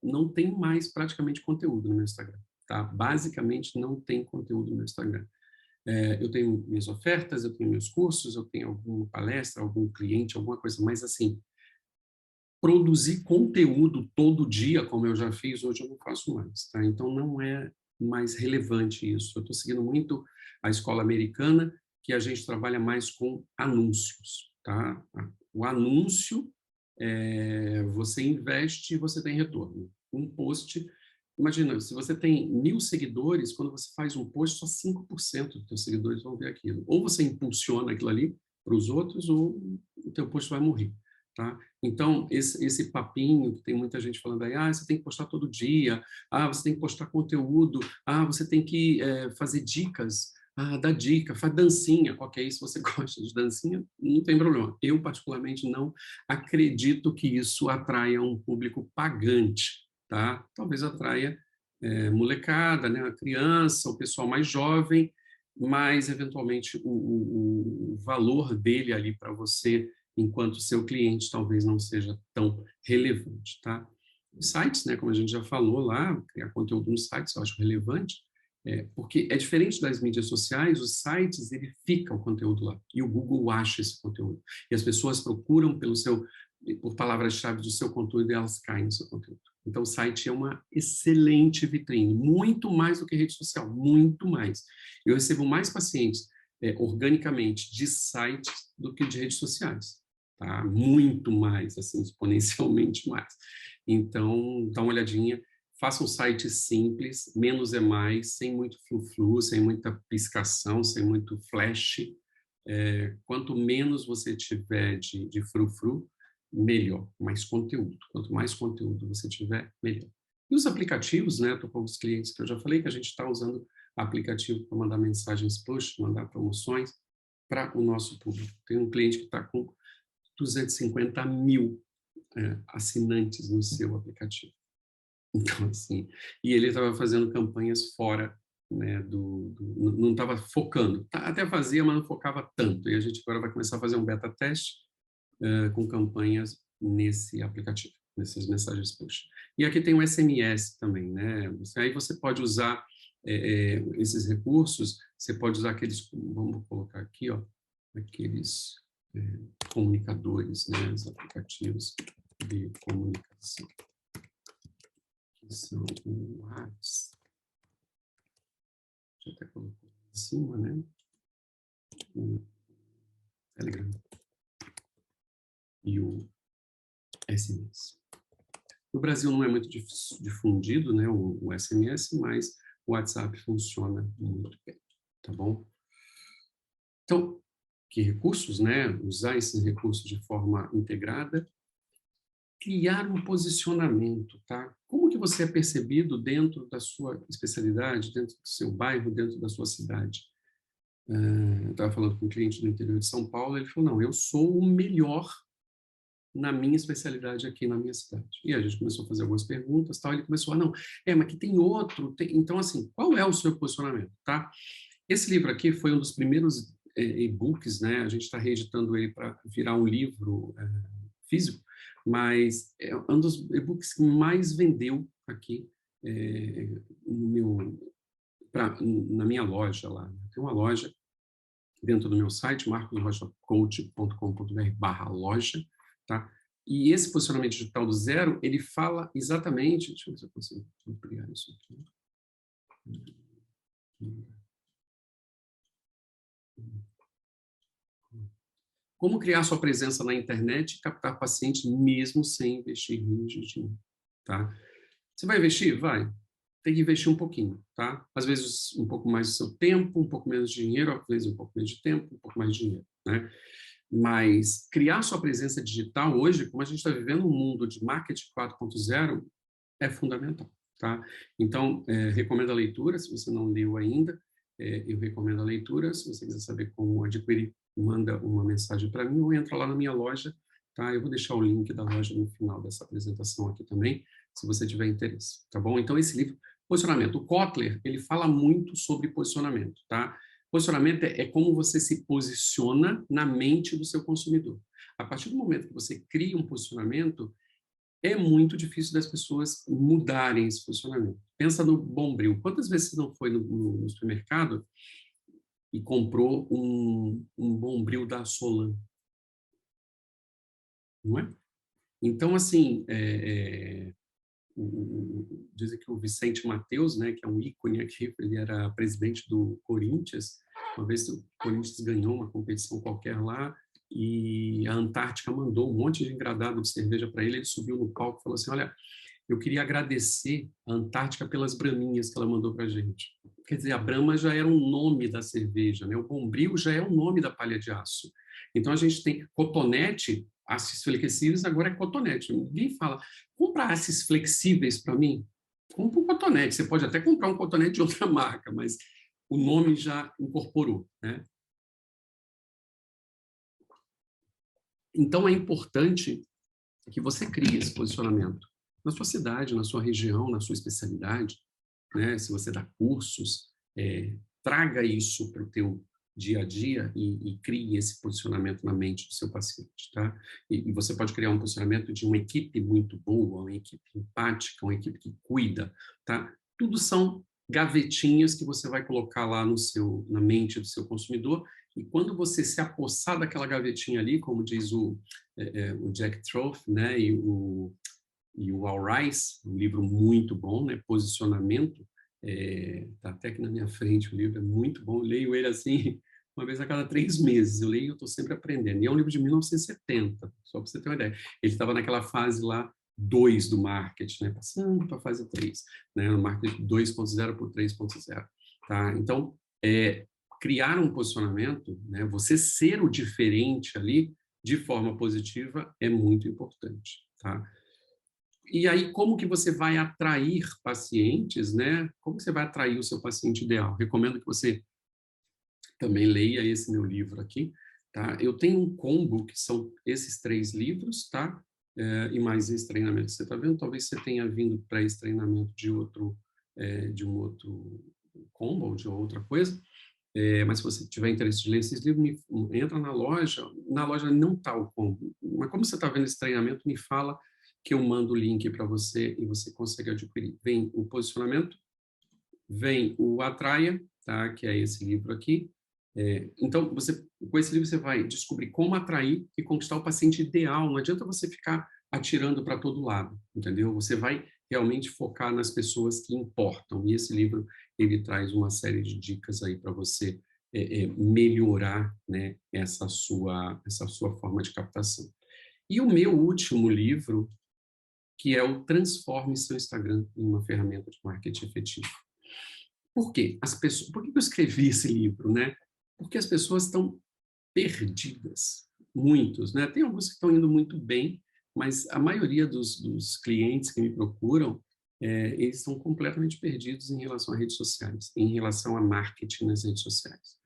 não tenho mais praticamente conteúdo no meu Instagram, tá? Basicamente não tem conteúdo no meu Instagram. Eu tenho minhas ofertas, eu tenho meus cursos, eu tenho alguma palestra, algum cliente, alguma coisa, mas assim, produzir conteúdo todo dia, como eu já fiz, hoje eu não faço mais, tá? Então, não é mais relevante isso. Eu estou seguindo muito a escola americana, que a gente trabalha mais com anúncios, tá? O anúncio, você investe e você tem retorno. Um post, imagina, se você tem 1.000 seguidores, quando você faz um post, só 5% dos seus seguidores vão ver aquilo. Ou você impulsiona aquilo ali para os outros, ou o teu post vai morrer, tá? Então, esse papinho que tem muita gente falando aí, você tem que postar todo dia, você tem que postar conteúdo, você tem que fazer dicas, dá dica, faz dancinha. Ok, se você gosta de dancinha, não tem problema. Eu, particularmente, não acredito que isso atraia um público pagante, tá? Talvez atraia molecada, né, a criança, o pessoal mais jovem, mas, eventualmente, o valor dele ali para você enquanto seu cliente talvez não seja tão relevante, tá? Os sites, né, como a gente já falou lá, criar conteúdo nos sites eu acho relevante, porque é diferente das mídias sociais, os sites, ele fica o conteúdo lá, e o Google acha esse conteúdo, e as pessoas procuram por palavras-chave do seu conteúdo e elas caem no seu conteúdo. Então, o site é uma excelente vitrine, muito mais do que rede social, muito mais. Eu recebo mais pacientes organicamente de sites do que de redes sociais. Tá? Muito mais, assim, exponencialmente mais. Então, dá uma olhadinha, faça um site simples, menos é mais, sem muito flu-flu, sem muita piscação, sem muito flash. Quanto menos você tiver de frufru, melhor, mais conteúdo. Quanto mais conteúdo você tiver, melhor. E os aplicativos, né? Estou com alguns clientes que eu já falei que a gente está usando aplicativo para mandar mensagens push, mandar promoções para o nosso público. Tem um cliente que está com 250 mil assinantes no seu aplicativo. Então, assim, e ele estava fazendo campanhas fora, né, não estava focando. Até fazia, mas não focava tanto. E a gente agora vai começar a fazer um beta teste com campanhas nesse aplicativo, nessas mensagens push. E aqui tem o SMS também, né? Aí você pode usar esses recursos, você pode usar aqueles, vamos colocar aqui, ó, aqueles comunicadores, né, os aplicativos de comunicação, que são o WhatsApp, deixa eu até colocar em cima, né, o Telegram e o SMS. No Brasil não é muito difundido, né, o SMS, mas o WhatsApp funciona muito bem, tá bom? Então, que recursos, né? Usar esses recursos de forma integrada, criar um posicionamento, tá? Como que você é percebido dentro da sua especialidade, dentro do seu bairro, dentro da sua cidade? Eu estava falando com um cliente do interior de São Paulo, ele falou, não, eu sou o melhor na minha especialidade aqui na minha cidade. E a gente começou a fazer algumas perguntas, tal, ele começou, não, mas que tem outro, então assim, qual é o seu posicionamento, tá? Esse livro aqui foi um dos primeiros e-books, né? A gente está reeditando ele para virar um livro físico, mas é um dos e-books que mais vendeu aqui na minha loja lá. Tem uma loja dentro do meu site, marcosrochacoach.com.br/loja, tá? E esse posicionamento digital do zero, ele fala exatamente, deixa eu ver se eu consigo ampliar isso aqui. Como criar sua presença na internet e captar pacientes mesmo sem investir rios de dinheiro, tá? Você vai investir? Vai. Tem que investir um pouquinho, tá? Às vezes um pouco mais do seu tempo, um pouco menos de dinheiro, às vezes um pouco menos de tempo, um pouco mais de dinheiro, né? Mas criar sua presença digital hoje, como a gente está vivendo um mundo de marketing 4.0, é fundamental, tá? Então, recomendo a leitura, se você não leu ainda, eu recomendo a leitura. Se você quiser saber como adquirir, manda uma mensagem para mim ou entra lá na minha loja, tá? Eu vou deixar o link da loja no final dessa apresentação aqui também, se você tiver interesse, tá bom? Então, esse livro, Posicionamento. O Kotler, ele fala muito sobre posicionamento, tá? Posicionamento é como você se posiciona na mente do seu consumidor. A partir do momento que você cria um posicionamento, é muito difícil das pessoas mudarem esse posicionamento. Pensa no Bombril. Quantas vezes você não foi no supermercado e comprou um Bombril da Solan? Não é? Então, assim, dizem que o Vicente Mateus, né, que é um ícone aqui, ele era presidente do Corinthians. Uma vez o Corinthians ganhou uma competição qualquer lá e a Antártica mandou um monte de engradado de cerveja para ele. Ele subiu no palco e falou assim: olha, eu queria agradecer a Antártica pelas braminhas que ela mandou para a gente. Quer dizer, a Brahma já era um nome da cerveja, né? O Bombril já é o nome da palha de aço. Então, a gente tem cotonete, aços flexíveis, agora é cotonete. Ninguém fala, compra aços flexíveis para mim? Compra um cotonete. Você pode até comprar um cotonete de outra marca, mas o nome já incorporou, né? Então, é importante que você crie esse posicionamento na sua cidade, na sua região, na sua especialidade, né? Se você dá cursos, traga isso para o teu dia a dia e crie esse posicionamento na mente do seu paciente, tá? E você pode criar um posicionamento de uma equipe muito boa, uma equipe empática, uma equipe que cuida, tá? Tudo são gavetinhas que você vai colocar lá na mente do seu consumidor, e quando você se apossar daquela gavetinha ali, como diz o Jack Troth, né, e o Al Rice, um livro muito bom, né, Posicionamento, tá até aqui na minha frente o livro, é muito bom, eu leio ele assim, uma vez a cada 3 meses, eu leio e eu estou sempre aprendendo, e é um livro de 1970, só para você ter uma ideia. Ele estava naquela fase lá 2 do marketing, né, passando para a fase 3, né, o marketing 2.0 por 3.0, tá? Então, criar um posicionamento, né, você ser o diferente ali, de forma positiva, é muito importante, tá? E aí, como que você vai atrair pacientes, né? Como que você vai atrair o seu paciente ideal? Recomendo que você também leia esse meu livro aqui, tá? Eu tenho um combo que são esses 3 livros, tá? E mais esse treinamento que você está vendo. Talvez você tenha vindo para esse treinamento de um outro combo, de outra coisa. Mas se você tiver interesse de ler esses livros, entra na loja. Na loja não está o combo. Mas como você está vendo esse treinamento, me fala que eu mando o link para você e você consegue adquirir. Vem o posicionamento, vem o Atraia, tá? Que é esse livro aqui. Então, com esse livro você vai descobrir como atrair e conquistar o paciente ideal. Não adianta você ficar atirando para todo lado, entendeu? Você vai realmente focar nas pessoas que importam. E esse livro, ele traz uma série de dicas aí para você melhorar, né, essa sua forma de captação. E o meu último livro, que é o Transforme Seu Instagram em uma ferramenta de marketing efetivo. Por quê? Por que eu escrevi esse livro, né? Porque as pessoas estão perdidas, muitos, né? Tem alguns que estão indo muito bem, mas a maioria dos clientes que me procuram, eles estão completamente perdidos em relação a redes sociais, em relação a marketing nas redes sociais.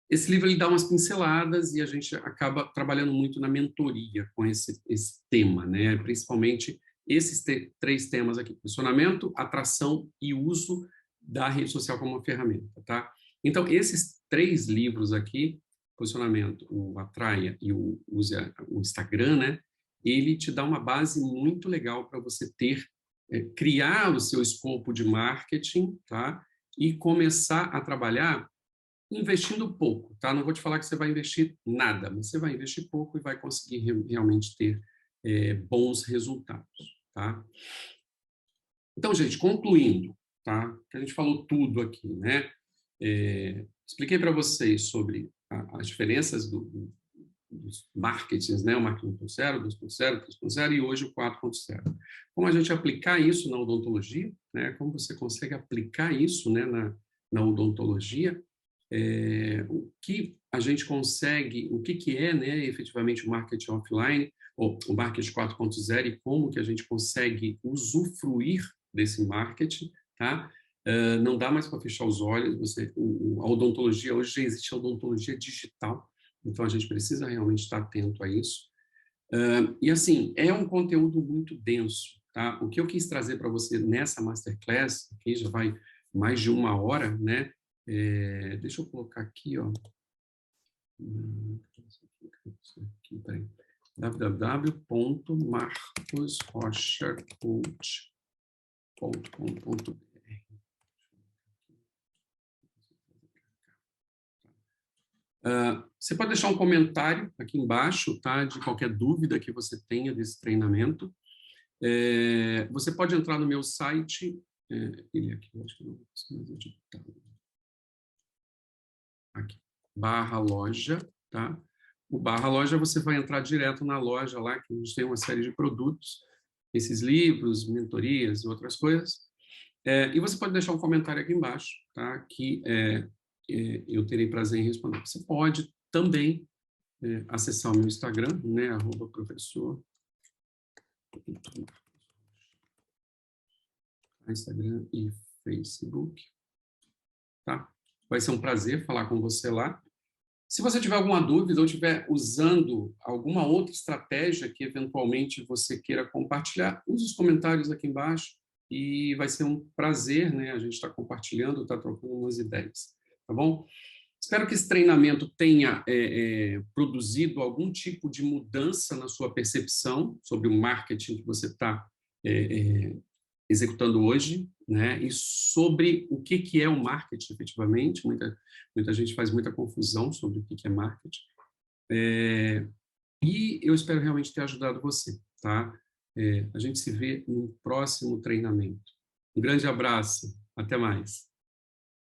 Esse livro ele dá umas pinceladas e a gente acaba trabalhando muito na mentoria com esse tema, né? Principalmente esses 3 temas aqui: posicionamento, atração e uso da rede social como uma ferramenta, tá? Então, esses 3 livros aqui, posicionamento, o Atraia e o Instagram, né? Ele te dá uma base muito legal para você criar o seu escopo de marketing, tá? E começar a trabalhar investindo pouco, tá? Não vou te falar que você vai investir nada, mas você vai investir pouco e vai conseguir realmente ter bons resultados, tá? Então, gente, concluindo, tá? Que a gente falou tudo aqui, né? Expliquei para vocês sobre as diferenças dos marketings, né? O marketing 1.0, 2.0, 3.0 e hoje o 4.0. Como a gente aplicar isso na odontologia, né? Como você consegue aplicar isso, né, na odontologia, o que a gente consegue, o que é, né, efetivamente o marketing offline, ou o marketing 4.0 e como que a gente consegue usufruir desse marketing, tá? Não dá mais para fechar os olhos, a odontologia, hoje já existe a odontologia digital, então a gente precisa realmente estar atento a isso. E assim, é um conteúdo muito denso, tá? O que eu quis trazer para você nessa Masterclass, que já vai mais de 1 hora, né? Deixa eu colocar aqui, ó. www.marcosrochacoach.com.br. Você pode deixar um comentário aqui embaixo, tá? De qualquer dúvida que você tenha desse treinamento. Você pode entrar no meu site, ele aqui, eu acho que eu não consigo mais editar. Aqui, /loja, tá? O /loja você vai entrar direto na loja lá, que a gente tem uma série de produtos, esses livros, mentorias e outras coisas. E você pode deixar um comentário aqui embaixo, tá? Que eu terei prazer em responder. Você pode também acessar o meu Instagram, né? @professor. Instagram e Facebook, tá? Vai ser um prazer falar com você lá. Se você tiver alguma dúvida ou estiver usando alguma outra estratégia que eventualmente você queira compartilhar, use os comentários aqui embaixo e vai ser um prazer, né? A gente está compartilhando, está trocando umas ideias, tá bom? Espero que esse treinamento tenha produzido algum tipo de mudança na sua percepção sobre o marketing que você está executando hoje, né? E sobre o que é o marketing, efetivamente. Muita gente faz muita confusão sobre o que é marketing. E eu espero realmente ter ajudado você, tá? A gente se vê no próximo treinamento. Um grande abraço, até mais.